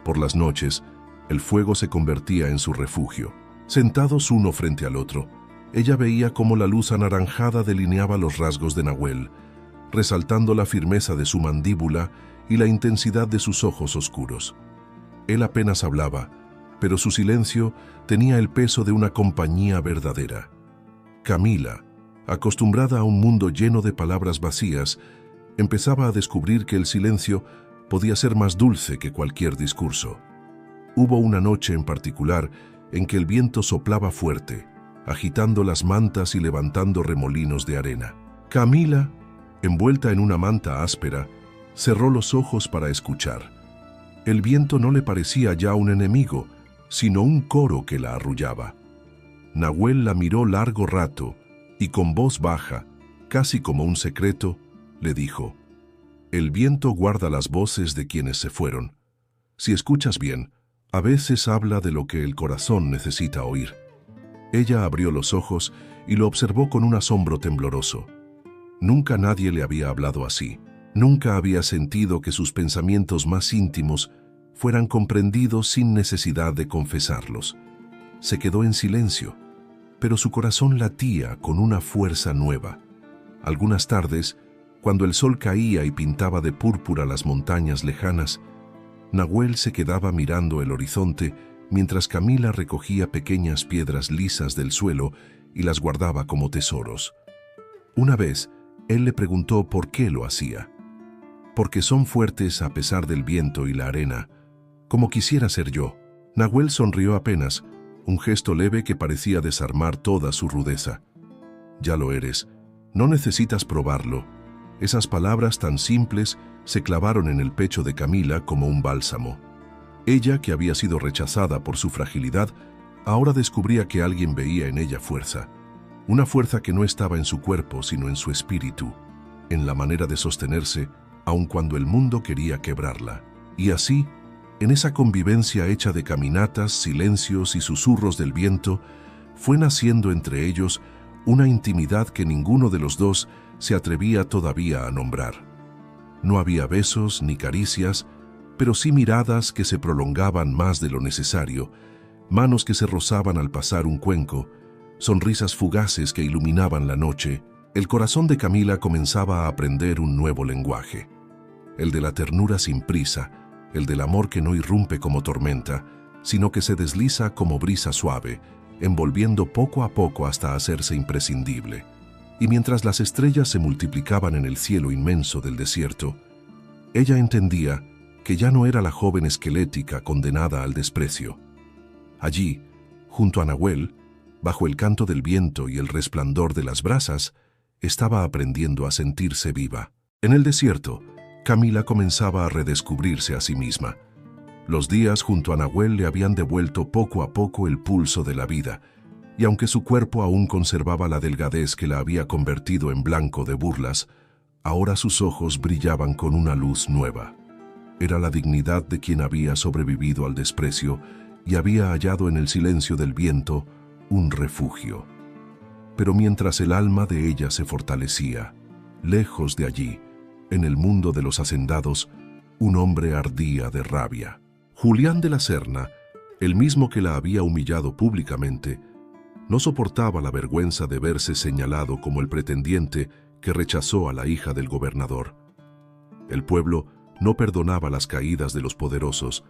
Por las noches, el fuego se convertía en su refugio. Sentados uno frente al otro, ella veía cómo la luz anaranjada delineaba los rasgos de Nahuel, resaltando la firmeza de su mandíbula y la intensidad de sus ojos oscuros. Él apenas hablaba, pero su silencio tenía el peso de una compañía verdadera. Camila, acostumbrada a un mundo lleno de palabras vacías, empezaba a descubrir que el silencio podía ser más dulce que cualquier discurso. Hubo una noche en particular en que el viento soplaba fuerte, agitando las mantas y levantando remolinos de arena. Camila, envuelta en una manta áspera, cerró los ojos para escuchar. El viento no le parecía ya un enemigo, sino un coro que la arrullaba. Nahuel la miró largo rato y con voz baja, casi como un secreto, le dijo: «El viento guarda las voces de quienes se fueron. Si escuchas bien, a veces habla de lo que el corazón necesita oír». Ella abrió los ojos y lo observó con un asombro tembloroso. Nunca nadie le había hablado así. Nunca había sentido que sus pensamientos más íntimos fueran comprendidos sin necesidad de confesarlos. Se quedó en silencio, pero su corazón latía con una fuerza nueva. Algunas tardes, cuando el sol caía y pintaba de púrpura las montañas lejanas, Nahuel se quedaba mirando el horizonte mientras Camila recogía pequeñas piedras lisas del suelo y las guardaba como tesoros. Una vez, él le preguntó por qué lo hacía. «Porque son fuertes a pesar del viento y la arena, como quisiera ser yo». Nahuel sonrió apenas, un gesto leve que parecía desarmar toda su rudeza. «Ya lo eres. No necesitas probarlo». Esas palabras tan simples se clavaron en el pecho de Camila como un bálsamo. Ella, que había sido rechazada por su fragilidad, ahora descubría que alguien veía en ella fuerza. Una fuerza que no estaba en su cuerpo, sino en su espíritu. en la manera de sostenerse, aun cuando el mundo quería quebrarla. Y así, en esa convivencia hecha de caminatas, silencios y susurros del viento, fue naciendo entre ellos una intimidad que ninguno de los dos se atrevía todavía a nombrar. No había besos ni caricias, pero sí miradas que se prolongaban más de lo necesario, manos que se rozaban al pasar un cuenco, sonrisas fugaces que iluminaban la noche. El corazón de Camila comenzaba a aprender un nuevo lenguaje, el de la ternura sin prisa, el del amor que no irrumpe como tormenta, sino que se desliza como brisa suave, envolviendo poco a poco hasta hacerse imprescindible. Y mientras las estrellas se multiplicaban en el cielo inmenso del desierto, ella entendía que ya no era la joven esquelética condenada al desprecio. Allí, junto a Nahuel, bajo el canto del viento y el resplandor de las brasas, estaba aprendiendo a sentirse viva. En el desierto, Camila comenzaba a redescubrirse a sí misma. Los días junto a Nahuel le habían devuelto poco a poco el pulso de la vida, y aunque su cuerpo aún conservaba la delgadez que la había convertido en blanco de burlas, ahora sus ojos brillaban con una luz nueva. Era la dignidad de quien había sobrevivido al desprecio y había hallado en el silencio del viento un refugio. Pero mientras el alma de ella se fortalecía, lejos de allí, en el mundo de los hacendados, un hombre ardía de rabia. Julián de la Serna, el mismo que la había humillado públicamente, no soportaba la vergüenza de verse señalado como el pretendiente que rechazó a la hija del gobernador. El pueblo no perdonaba las caídas de los poderosos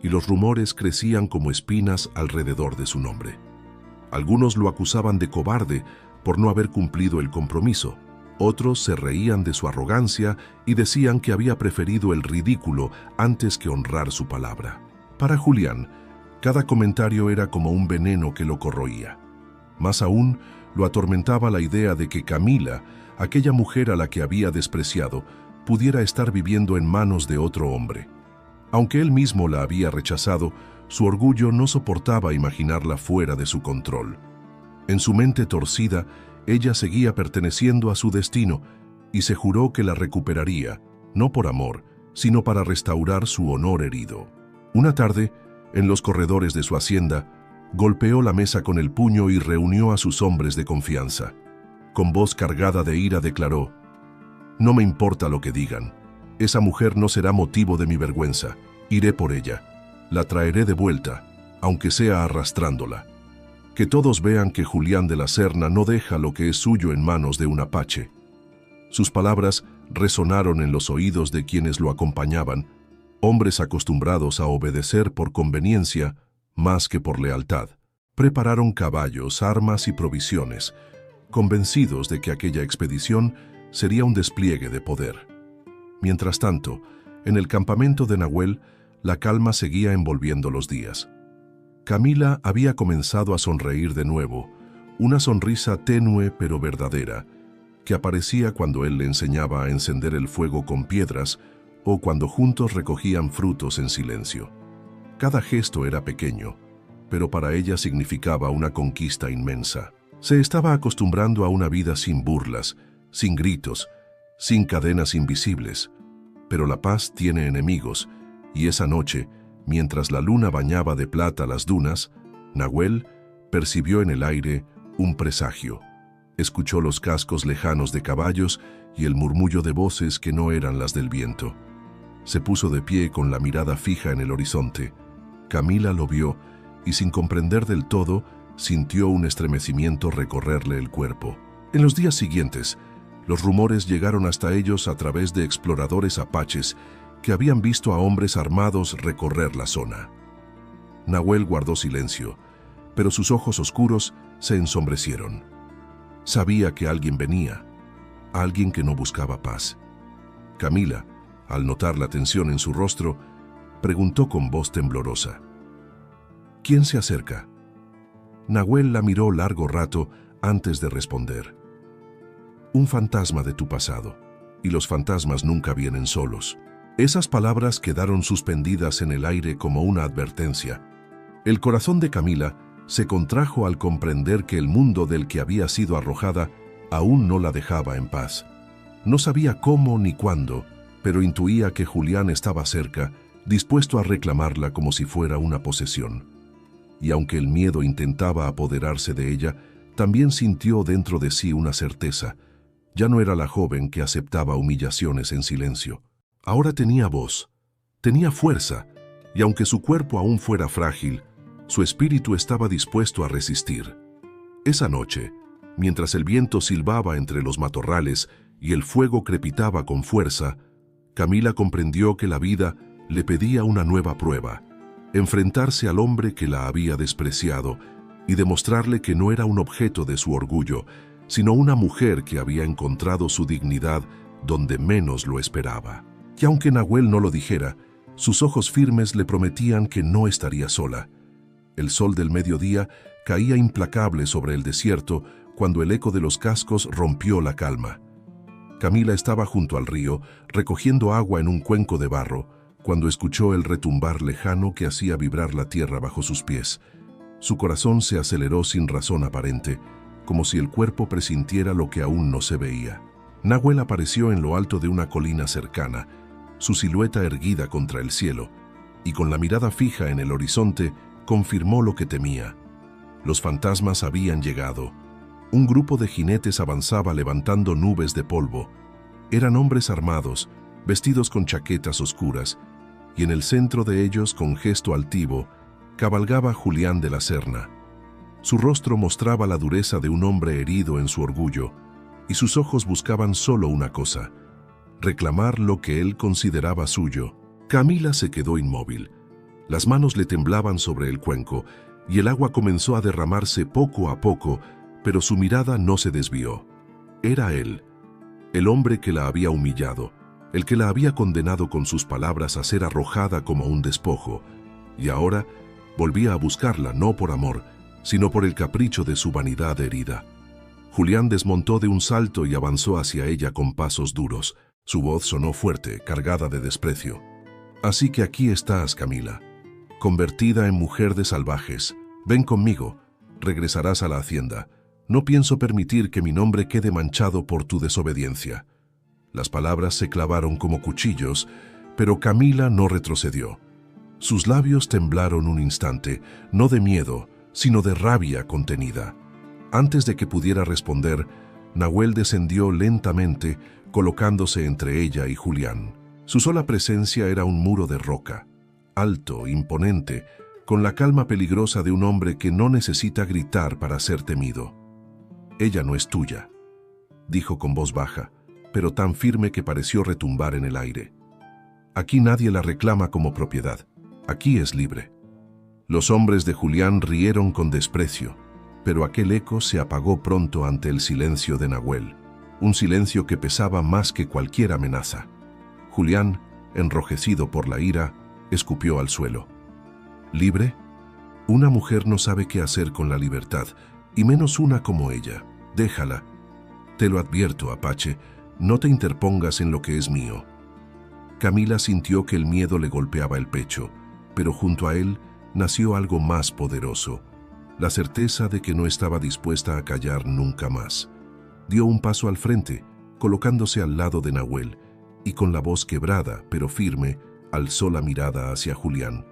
y los rumores crecían como espinas alrededor de su nombre. Algunos lo acusaban de cobarde por no haber cumplido el compromiso. Otros se reían de su arrogancia y decían que había preferido el ridículo antes que honrar su palabra. Para Julián, cada comentario era como un veneno que lo corroía. Más aún, lo atormentaba la idea de que Camila, aquella mujer a la que había despreciado, pudiera estar viviendo en manos de otro hombre. Aunque él mismo la había rechazado, su orgullo no soportaba imaginarla fuera de su control. En su mente torcida, ella seguía perteneciendo a su destino y se juró que la recuperaría, no por amor, sino para restaurar su honor herido. Una tarde, en los corredores de su hacienda, golpeó la mesa con el puño y reunió a sus hombres de confianza. Con voz cargada de ira declaró: «No me importa lo que digan. Esa mujer no será motivo de mi vergüenza. Iré por ella. La traeré de vuelta, aunque sea arrastrándola. Que todos vean que Julián de la Serna no deja lo que es suyo en manos de un apache». Sus palabras resonaron en los oídos de quienes lo acompañaban, hombres acostumbrados a obedecer por conveniencia más que por lealtad. Prepararon caballos, armas y provisiones, convencidos de que aquella expedición sería un despliegue de poder. Mientras tanto, en el campamento de Nahuel, la calma seguía envolviendo los días. Camila había comenzado a sonreír de nuevo, una sonrisa tenue pero verdadera, que aparecía cuando él le enseñaba a encender el fuego con piedras o cuando juntos recogían frutos en silencio. Cada gesto era pequeño, pero para ella significaba una conquista inmensa. Se estaba acostumbrando a una vida sin burlas, sin gritos, sin cadenas invisibles. Pero la paz tiene enemigos, y esa noche, mientras la luna bañaba de plata las dunas, Nahuel percibió en el aire un presagio. Escuchó los cascos lejanos de caballos y el murmullo de voces que no eran las del viento. Se puso de pie con la mirada fija en el horizonte. Camila lo vio y, sin comprender del todo, sintió un estremecimiento recorrerle el cuerpo. En los días siguientes, los rumores llegaron hasta ellos a través de exploradores apaches que habían visto a hombres armados recorrer la zona. Nahuel guardó silencio, pero sus ojos oscuros se ensombrecieron. Sabía que alguien venía, alguien que no buscaba paz. Camila, al notar la tensión en su rostro, preguntó con voz temblorosa: «¿Quién se acerca?». Nahuel la miró largo rato antes de responder: «Un fantasma de tu pasado, y los fantasmas nunca vienen solos». Esas palabras quedaron suspendidas en el aire como una advertencia. El corazón de Camila se contrajo al comprender que el mundo del que había sido arrojada aún no la dejaba en paz. No sabía cómo ni cuándo, pero intuía que Julián estaba cerca, dispuesto a reclamarla como si fuera una posesión. Y aunque el miedo intentaba apoderarse de ella, también sintió dentro de sí una certeza. Ya no era la joven que aceptaba humillaciones en silencio. Ahora tenía voz, tenía fuerza, y aunque su cuerpo aún fuera frágil, su espíritu estaba dispuesto a resistir. Esa noche, mientras el viento silbaba entre los matorrales y el fuego crepitaba con fuerza, Camila comprendió que la vida le pedía una nueva prueba: enfrentarse al hombre que la había despreciado y demostrarle que no era un objeto de su orgullo, sino una mujer que había encontrado su dignidad donde menos lo esperaba. Y aunque Nahuel no lo dijera, sus ojos firmes le prometían que no estaría sola. El sol del mediodía caía implacable sobre el desierto cuando el eco de los cascos rompió la calma. Camila estaba junto al río, recogiendo agua en un cuenco de barro, cuando escuchó el retumbar lejano que hacía vibrar la tierra bajo sus pies. Su corazón se aceleró sin razón aparente, como si el cuerpo presintiera lo que aún no se veía. Nahuel apareció en lo alto de una colina cercana, su silueta erguida contra el cielo, y con la mirada fija en el horizonte, confirmó lo que temía. Los fantasmas habían llegado. Un grupo de jinetes avanzaba levantando nubes de polvo. Eran hombres armados, vestidos con chaquetas oscuras, y en el centro de ellos, con gesto altivo, cabalgaba Julián de la Serna. Su rostro mostraba la dureza de un hombre herido en su orgullo, y sus ojos buscaban solo una cosa: reclamar lo que él consideraba suyo. Camila se quedó inmóvil. Las manos le temblaban sobre el cuenco, y el agua comenzó a derramarse poco a poco, pero su mirada no se desvió. Era él, el hombre que la había humillado, el que la había condenado con sus palabras a ser arrojada como un despojo, y ahora volvía a buscarla no por amor, sino por el capricho de su vanidad herida. Julián desmontó de un salto y avanzó hacia ella con pasos duros. Su voz sonó fuerte, cargada de desprecio. «Así que aquí estás, Camila, convertida en mujer de salvajes. Ven conmigo, regresarás a la hacienda. No pienso permitir que mi nombre quede manchado por tu desobediencia». Las palabras se clavaron como cuchillos, pero Camila no retrocedió. Sus labios temblaron un instante, no de miedo, sino de rabia contenida. Antes de que pudiera responder, Nahuel descendió lentamente, colocándose entre ella y Julián. Su sola presencia era un muro de roca, alto, imponente, con la calma peligrosa de un hombre que no necesita gritar para ser temido. «Ella no es tuya», dijo con voz baja, pero tan firme que pareció retumbar en el aire. «Aquí nadie la reclama como propiedad. Aquí es libre». Los hombres de Julián rieron con desprecio, pero aquel eco se apagó pronto ante el silencio de Nahuel, un silencio que pesaba más que cualquier amenaza. Julián, enrojecido por la ira, escupió al suelo. «¿Libre? Una mujer no sabe qué hacer con la libertad, y menos una como ella. Déjala. Te lo advierto, Apache, no te interpongas en lo que es mío». Camila sintió que el miedo le golpeaba el pecho, pero junto a él nació algo más poderoso, la certeza de que no estaba dispuesta a callar nunca más. Dio un paso al frente, colocándose al lado de Nahuel, y con la voz quebrada, pero firme, alzó la mirada hacia Julián.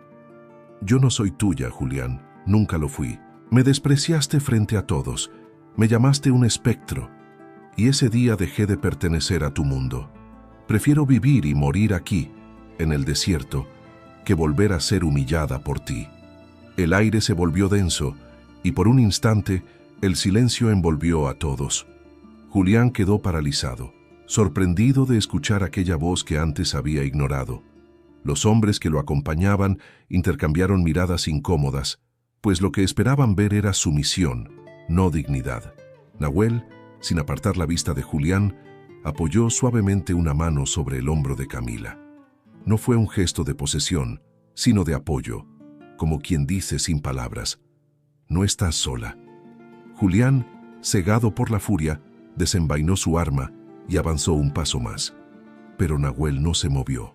«Yo no soy tuya, Julián, nunca lo fui. Me despreciaste frente a todos, me llamaste un espectro, y ese día dejé de pertenecer a tu mundo. Prefiero vivir y morir aquí, en el desierto, que volver a ser humillada por ti». El aire se volvió denso, y por un instante el silencio envolvió a todos. Julián quedó paralizado, sorprendido de escuchar aquella voz que antes había ignorado. Los hombres que lo acompañaban intercambiaron miradas incómodas, pues lo que esperaban ver era sumisión, no dignidad. Nahuel, sin apartar la vista de Julián, apoyó suavemente una mano sobre el hombro de Camila. No fue un gesto de posesión, sino de apoyo, como quien dice sin palabras: «No estás sola». Julián, cegado por la furia, desenvainó su arma y avanzó un paso más. Pero Nahuel no se movió.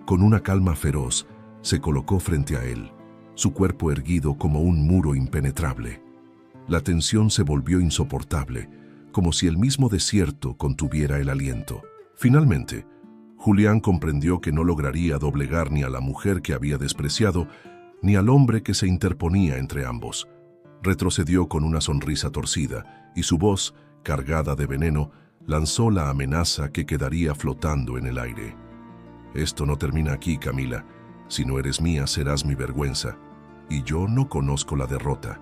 Con una calma feroz, se colocó frente a él, su cuerpo erguido como un muro impenetrable. La tensión se volvió insoportable, como si el mismo desierto contuviera el aliento. Finalmente, Julián comprendió que no lograría doblegar ni a la mujer que había despreciado, ni al hombre que se interponía entre ambos. Retrocedió con una sonrisa torcida, y su voz, cargada de veneno, lanzó la amenaza que quedaría flotando en el aire. «Esto no termina aquí, Camila. Si no eres mía, serás mi vergüenza. Y yo no conozco la derrota».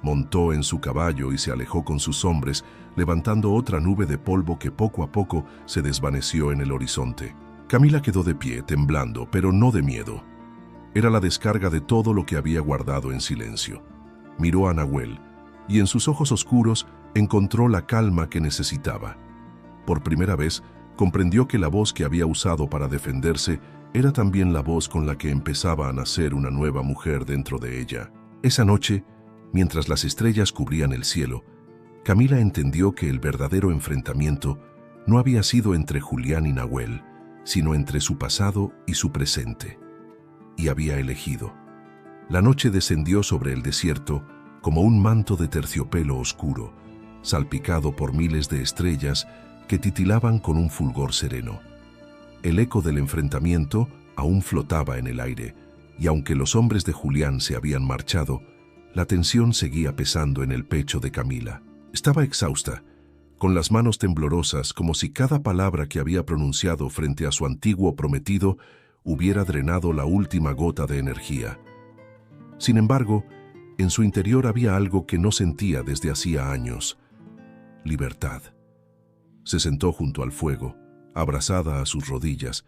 Montó en su caballo y se alejó con sus hombres, levantando otra nube de polvo que poco a poco se desvaneció en el horizonte. Camila quedó de pie, temblando, pero no de miedo. Era la descarga de todo lo que había guardado en silencio. Miró a Nahuel, y en sus ojos oscuros encontró la calma que necesitaba. Por primera vez, comprendió que la voz que había usado para defenderse era también la voz con la que empezaba a nacer una nueva mujer dentro de ella. Esa noche, mientras las estrellas cubrían el cielo, Camila entendió que el verdadero enfrentamiento no había sido entre Julián y Nahuel, sino entre su pasado y su presente. Y había elegido. La noche descendió sobre el desierto como un manto de terciopelo oscuro, salpicado por miles de estrellas que titilaban con un fulgor sereno. El eco del enfrentamiento aún flotaba en el aire, y aunque los hombres de Julián se habían marchado, la tensión seguía pesando en el pecho de Camila. Estaba exhausta, con las manos temblorosas, como si cada palabra que había pronunciado frente a su antiguo prometido hubiera drenado la última gota de energía. Sin embargo, en su interior había algo que no sentía desde hacía años: libertad. Se sentó junto al fuego, abrazada a sus rodillas,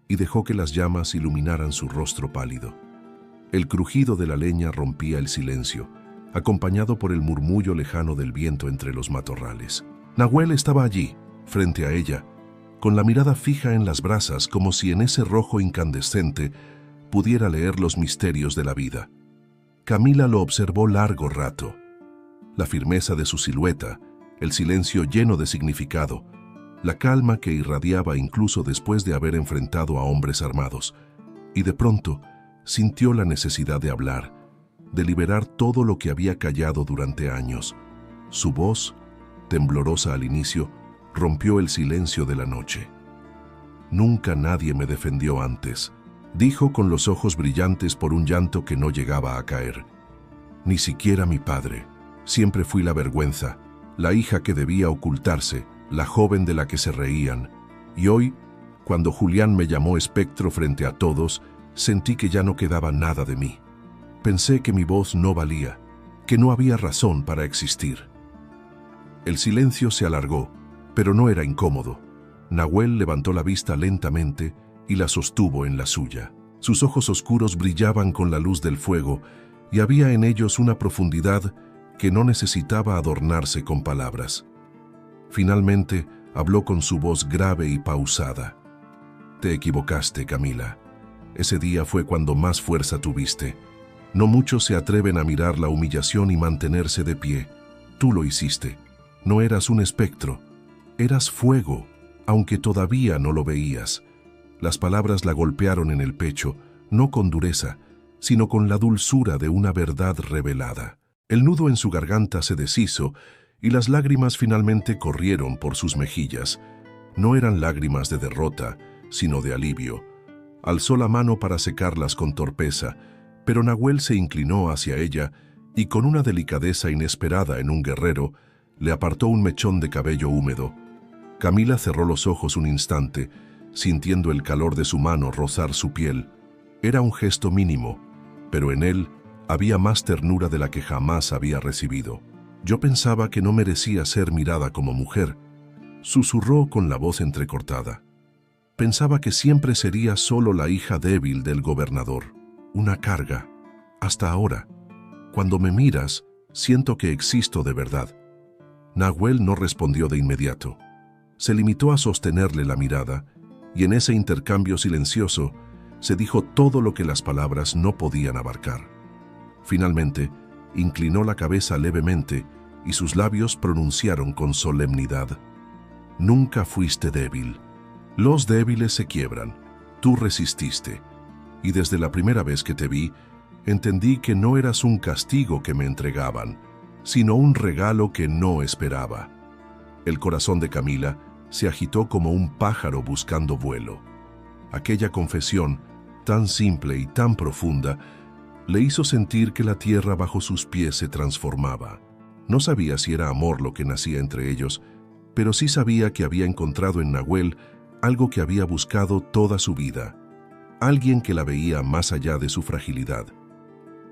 y dejó que las llamas iluminaran su rostro pálido. El crujido de la leña rompía el silencio, acompañado por el murmullo lejano del viento entre los matorrales. Nahuel estaba allí, frente a ella, con la mirada fija en las brasas, como si en ese rojo incandescente pudiera leer los misterios de la vida. Camila lo observó largo rato. La firmeza de su silueta, el silencio lleno de significado, la calma que irradiaba incluso después de haber enfrentado a hombres armados. Y de pronto, sintió la necesidad de hablar, de liberar todo lo que había callado durante años. Su voz, temblorosa al inicio, rompió el silencio de la noche. «Nunca nadie me defendió antes», dijo con los ojos brillantes por un llanto que no llegaba a caer. «Ni siquiera mi padre. Siempre fui la vergüenza, la hija que debía ocultarse, la joven de la que se reían. Y hoy, cuando Julián me llamó espectro frente a todos, sentí que ya no quedaba nada de mí. Pensé que mi voz no valía, que no había razón para existir». El silencio se alargó, pero no era incómodo. Nahuel levantó la vista lentamente y la sostuvo en la suya. Sus ojos oscuros brillaban con la luz del fuego y había en ellos una profundidad que no necesitaba adornarse con palabras. Finalmente, habló con su voz grave y pausada. «Te equivocaste, Camila. Ese día fue cuando más fuerza tuviste. No muchos se atreven a mirar la humillación y mantenerse de pie. Tú lo hiciste. No eras un espectro. Eras fuego, aunque todavía no lo veías». Las palabras la golpearon en el pecho, no con dureza, sino con la dulzura de una verdad revelada. El nudo en su garganta se deshizo y las lágrimas finalmente corrieron por sus mejillas. No eran lágrimas de derrota, sino de alivio. Alzó la mano para secarlas con torpeza, pero Nahuel se inclinó hacia ella y con una delicadeza inesperada en un guerrero, le apartó un mechón de cabello húmedo. Camila cerró los ojos un instante, sintiendo el calor de su mano rozar su piel. Era un gesto mínimo, pero en él había más ternura de la que jamás había recibido. «Yo pensaba que no merecía ser mirada como mujer», susurró con la voz entrecortada. «Pensaba que siempre sería solo la hija débil del gobernador, una carga. Hasta ahora, cuando me miras, siento que existo de verdad». Nahuel no respondió de inmediato. Se limitó a sostenerle la mirada, y en ese intercambio silencioso se dijo todo lo que las palabras no podían abarcar. Finalmente, inclinó la cabeza levemente y sus labios pronunciaron con solemnidad: «Nunca fuiste débil. Los débiles se quiebran. Tú resististe. Y desde la primera vez que te vi, entendí que no eras un castigo que me entregaban, sino un regalo que no esperaba». El corazón de Camila se agitó como un pájaro buscando vuelo. Aquella confesión, tan simple y tan profunda, le hizo sentir que la tierra bajo sus pies se transformaba. No sabía si era amor lo que nacía entre ellos, pero sí sabía que había encontrado en Nahuel algo que había buscado toda su vida, alguien que la veía más allá de su fragilidad.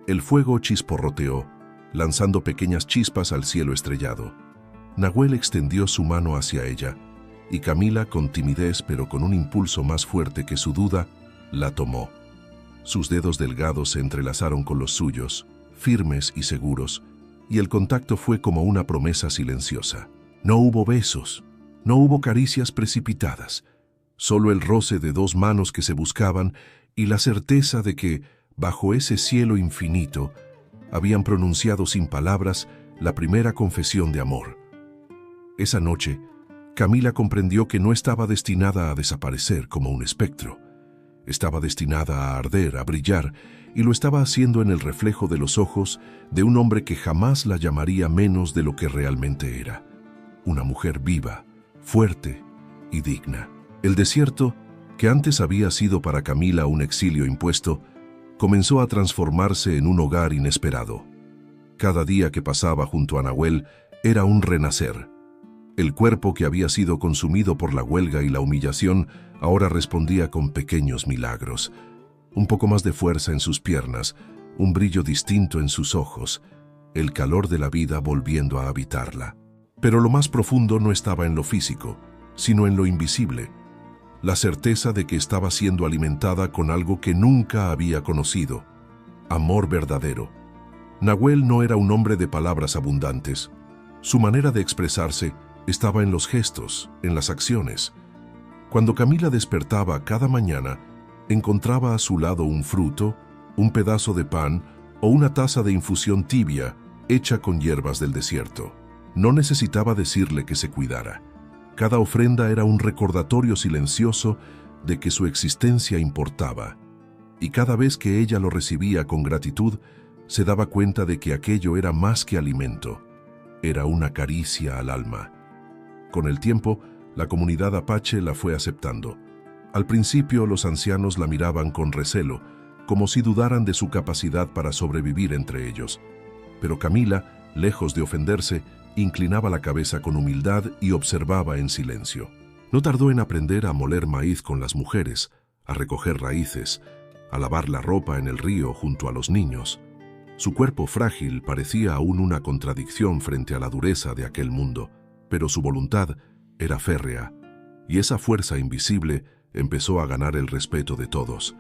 El fuego chisporroteó, lanzando pequeñas chispas al cielo estrellado. Nahuel extendió su mano hacia ella, y Camila, con timidez pero con un impulso más fuerte que su duda, la tomó. Sus dedos delgados se entrelazaron con los suyos, firmes y seguros, y el contacto fue como una promesa silenciosa. No hubo besos, no hubo caricias precipitadas, solo el roce de dos manos que se buscaban y la certeza de que, bajo ese cielo infinito, habían pronunciado sin palabras la primera confesión de amor. Esa noche, Camila comprendió que no estaba destinada a desaparecer como un espectro. Estaba destinada a arder, a brillar, y lo estaba haciendo en el reflejo de los ojos de un hombre que jamás la llamaría menos de lo que realmente era. Una mujer viva, fuerte y digna. El desierto, que antes había sido para Camila un exilio impuesto, comenzó a transformarse en un hogar inesperado. Cada día que pasaba junto a Nahuel era un renacer. El cuerpo que había sido consumido por la huelga y la humillación ahora respondía con pequeños milagros. Un poco más de fuerza en sus piernas, un brillo distinto en sus ojos, el calor de la vida volviendo a habitarla. Pero lo más profundo no estaba en lo físico, sino en lo invisible. La certeza de que estaba siendo alimentada con algo que nunca había conocido. Amor verdadero. Nahuel no era un hombre de palabras abundantes. Su manera de expresarse estaba en los gestos, en las acciones. Cuando Camila despertaba cada mañana, encontraba a su lado un fruto, un pedazo de pan o una taza de infusión tibia hecha con hierbas del desierto. No necesitaba decirle que se cuidara. Cada ofrenda era un recordatorio silencioso de que su existencia importaba. Y cada vez que ella lo recibía con gratitud, se daba cuenta de que aquello era más que alimento. Era una caricia al alma. Con el tiempo, la comunidad apache la fue aceptando. Al principio, los ancianos la miraban con recelo, como si dudaran de su capacidad para sobrevivir entre ellos. Pero Camila, lejos de ofenderse, inclinaba la cabeza con humildad y observaba en silencio. No tardó en aprender a moler maíz con las mujeres, a recoger raíces, a lavar la ropa en el río junto a los niños. Su cuerpo frágil parecía aún una contradicción frente a la dureza de aquel mundo, pero su voluntad era férrea, y esa fuerza invisible empezó a ganar el respeto de todos.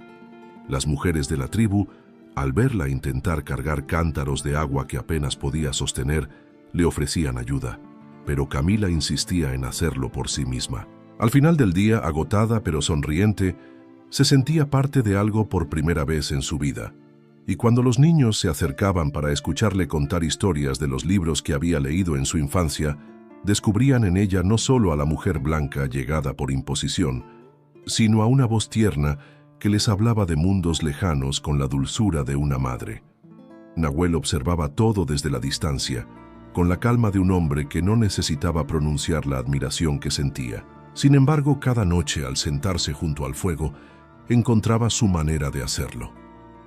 Las mujeres de la tribu, al verla intentar cargar cántaros de agua que apenas podía sostener, le ofrecían ayuda, pero Camila insistía en hacerlo por sí misma. Al final del día, agotada pero sonriente, se sentía parte de algo por primera vez en su vida. Y cuando los niños se acercaban para escucharle contar historias de los libros que había leído en su infancia, descubrían en ella no solo a la mujer blanca llegada por imposición, sino a una voz tierna que les hablaba de mundos lejanos con la dulzura de una madre. Nahuel observaba todo desde la distancia, con la calma de un hombre que no necesitaba pronunciar la admiración que sentía. Sin embargo, cada noche al sentarse junto al fuego, encontraba su manera de hacerlo.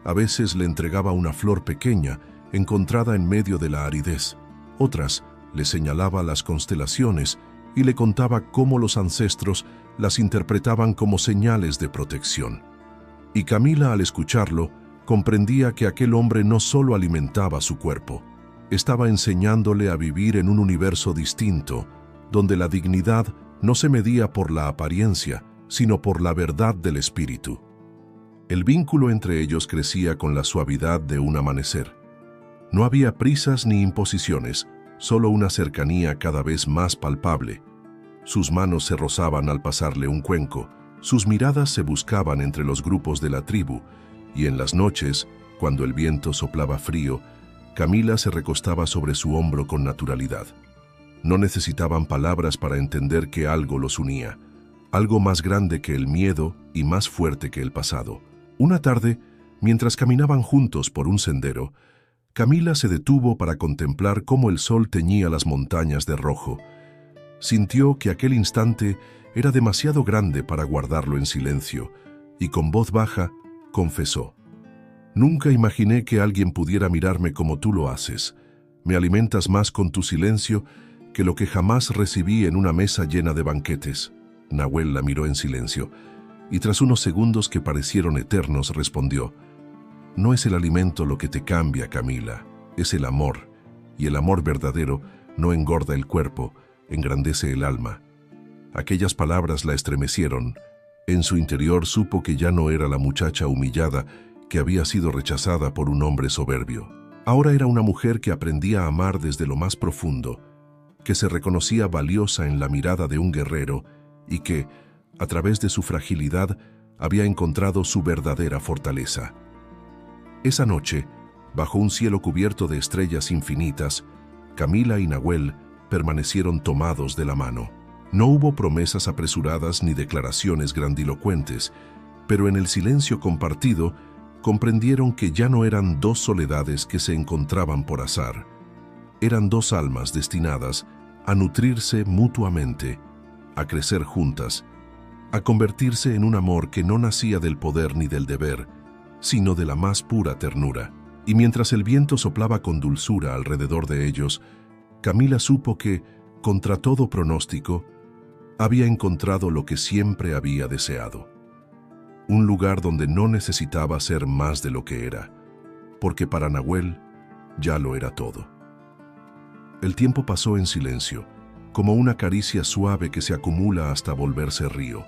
A veces le entregaba una flor pequeña encontrada en medio de la aridez. Otras le señalaba las constelaciones y le contaba cómo los ancestros las interpretaban como señales de protección. Y Camila, al escucharlo, comprendía que aquel hombre no solo alimentaba su cuerpo, estaba enseñándole a vivir en un universo distinto, donde la dignidad no se medía por la apariencia, sino por la verdad del espíritu. El vínculo entre ellos crecía con la suavidad de un amanecer. No había prisas ni imposiciones, solo una cercanía cada vez más palpable. Sus manos se rozaban al pasarle un cuenco, sus miradas se buscaban entre los grupos de la tribu, y en las noches, cuando el viento soplaba frío, Camila se recostaba sobre su hombro con naturalidad. No necesitaban palabras para entender que algo los unía, algo más grande que el miedo y más fuerte que el pasado. Una tarde, mientras caminaban juntos por un sendero, Camila se detuvo para contemplar cómo el sol teñía las montañas de rojo. Sintió que aquel instante era demasiado grande para guardarlo en silencio, y con voz baja confesó: «Nunca imaginé que alguien pudiera mirarme como tú lo haces. Me alimentas más con tu silencio que lo que jamás recibí en una mesa llena de banquetes». Nahuel la miró en silencio, y tras unos segundos que parecieron eternos, respondió: «No es el alimento lo que te cambia, Camila, es el amor, y el amor verdadero no engorda el cuerpo, engrandece el alma». Aquellas palabras la estremecieron. En su interior supo que ya no era la muchacha humillada que había sido rechazada por un hombre soberbio. Ahora era una mujer que aprendía a amar desde lo más profundo, que se reconocía valiosa en la mirada de un guerrero y que, a través de su fragilidad, había encontrado su verdadera fortaleza. Esa noche, bajo un cielo cubierto de estrellas infinitas, Camila y Nahuel permanecieron tomados de la mano. No hubo promesas apresuradas ni declaraciones grandilocuentes, pero en el silencio compartido comprendieron que ya no eran dos soledades que se encontraban por azar. Eran dos almas destinadas a nutrirse mutuamente, a crecer juntas, a convertirse en un amor que no nacía del poder ni del deber, sino de la más pura ternura. Y mientras el viento soplaba con dulzura alrededor de ellos, Camila supo que, contra todo pronóstico, había encontrado lo que siempre había deseado. Un lugar donde no necesitaba ser más de lo que era, porque para Nahuel ya lo era todo. El tiempo pasó en silencio, como una caricia suave que se acumula hasta volverse río.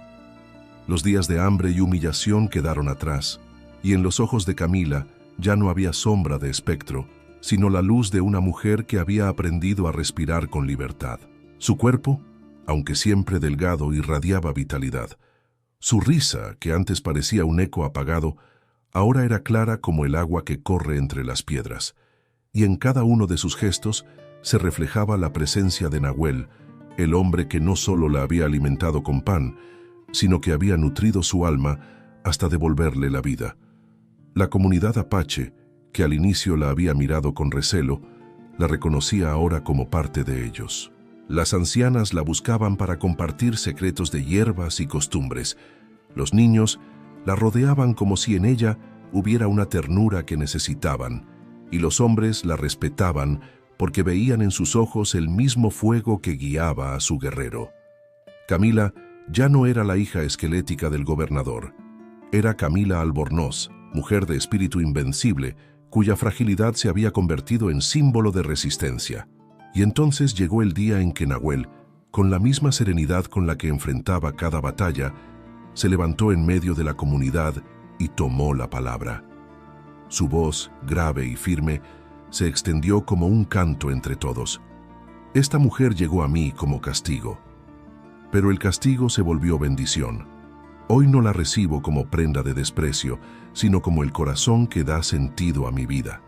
Los días de hambre y humillación quedaron atrás, y en los ojos de Camila ya no había sombra de espectro, sino la luz de una mujer que había aprendido a respirar con libertad. Su cuerpo, aunque siempre delgado, irradiaba vitalidad. Su risa, que antes parecía un eco apagado, ahora era clara como el agua que corre entre las piedras, y en cada uno de sus gestos se reflejaba la presencia de Nahuel, el hombre que no solo la había alimentado con pan, sino que había nutrido su alma hasta devolverle la vida. La comunidad apache, que al inicio la había mirado con recelo, la reconocía ahora como parte de ellos. Las ancianas la buscaban para compartir secretos de hierbas y costumbres. Los niños la rodeaban como si en ella hubiera una ternura que necesitaban, y los hombres la respetaban porque veían en sus ojos el mismo fuego que guiaba a su guerrero. Camila ya no era la hija esquelética del gobernador. Era Camila Albornoz, mujer de espíritu invencible, cuya fragilidad se había convertido en símbolo de resistencia. Y entonces llegó el día en que Nahuel, con la misma serenidad con la que enfrentaba cada batalla, se levantó en medio de la comunidad y tomó la palabra. Su voz, grave y firme, se extendió como un canto entre todos. Esta mujer llegó a mí como castigo, pero el castigo se volvió bendición. Hoy no la recibo como prenda de desprecio, sino como el corazón que da sentido a mi vida.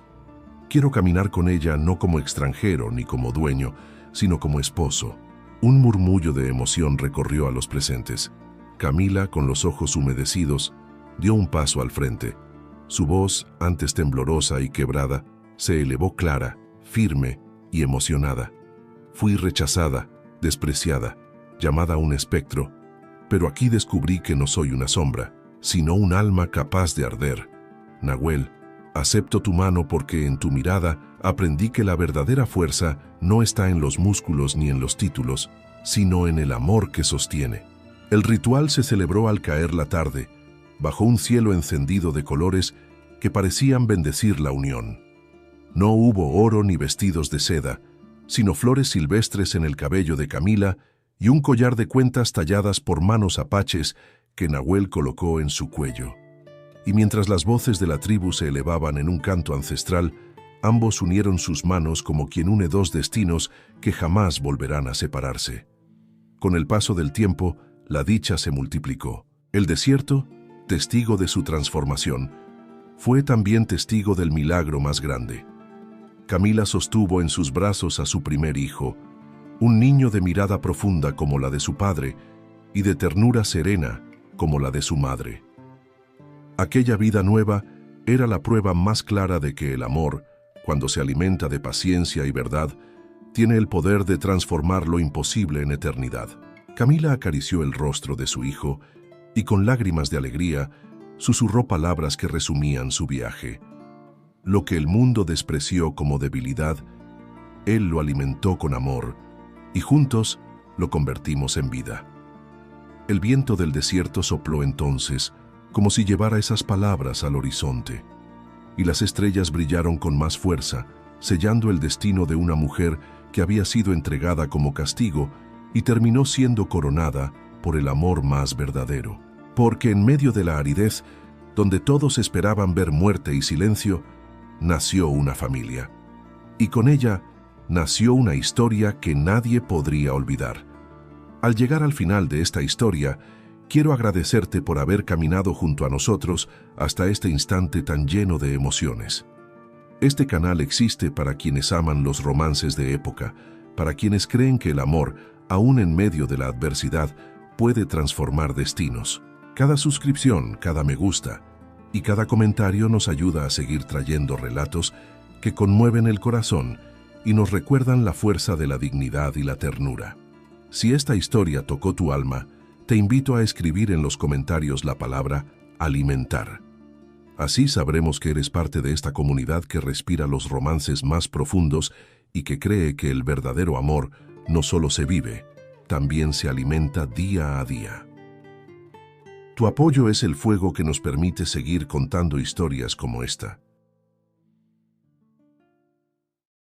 Quiero caminar con ella no como extranjero ni como dueño, sino como esposo. Un murmullo de emoción recorrió a los presentes. Camila, con los ojos humedecidos, dio un paso al frente. Su voz, antes temblorosa y quebrada, se elevó clara, firme y emocionada. Fui rechazada, despreciada, llamada un espectro, pero aquí descubrí que no soy una sombra, sino un alma capaz de arder. Nahuel, acepto tu mano porque en tu mirada aprendí que la verdadera fuerza no está en los músculos ni en los títulos, sino en el amor que sostiene. El ritual se celebró al caer la tarde, bajo un cielo encendido de colores que parecían bendecir la unión. No hubo oro ni vestidos de seda, sino flores silvestres en el cabello de Camila y un collar de cuentas talladas por manos apaches que Nahuel colocó en su cuello. Y mientras las voces de la tribu se elevaban en un canto ancestral, ambos unieron sus manos como quien une dos destinos que jamás volverán a separarse. Con el paso del tiempo, la dicha se multiplicó. El desierto, testigo de su transformación, fue también testigo del milagro más grande. Camila sostuvo en sus brazos a su primer hijo, un niño de mirada profunda como la de su padre y de ternura serena como la de su madre. Aquella vida nueva era la prueba más clara de que el amor, cuando se alimenta de paciencia y verdad, tiene el poder de transformar lo imposible en eternidad. Camila acarició el rostro de su hijo y con lágrimas de alegría susurró palabras que resumían su viaje. Lo que el mundo despreció como debilidad, él lo alimentó con amor y juntos lo convertimos en vida. El viento del desierto sopló entonces, como si llevara esas palabras al horizonte, y las estrellas brillaron con más fuerza, sellando el destino de una mujer que había sido entregada como castigo y terminó siendo coronada por el amor más verdadero. Porque en medio de la aridez, donde todos esperaban ver muerte y silencio, nació una familia. Y con ella nació una historia que nadie podría olvidar. Al llegar al final de esta historia, quiero agradecerte por haber caminado junto a nosotros hasta este instante tan lleno de emociones. Este canal existe para quienes aman los romances de época, para quienes creen que el amor, aún en medio de la adversidad, puede transformar destinos. Cada suscripción, cada me gusta y cada comentario nos ayuda a seguir trayendo relatos que conmueven el corazón y nos recuerdan la fuerza de la dignidad y la ternura. Si esta historia tocó tu alma, te invito a escribir en los comentarios la palabra alimentar. Así sabremos que eres parte de esta comunidad que respira los romances más profundos y que cree que el verdadero amor no solo se vive, también se alimenta día a día. Tu apoyo es el fuego que nos permite seguir contando historias como esta.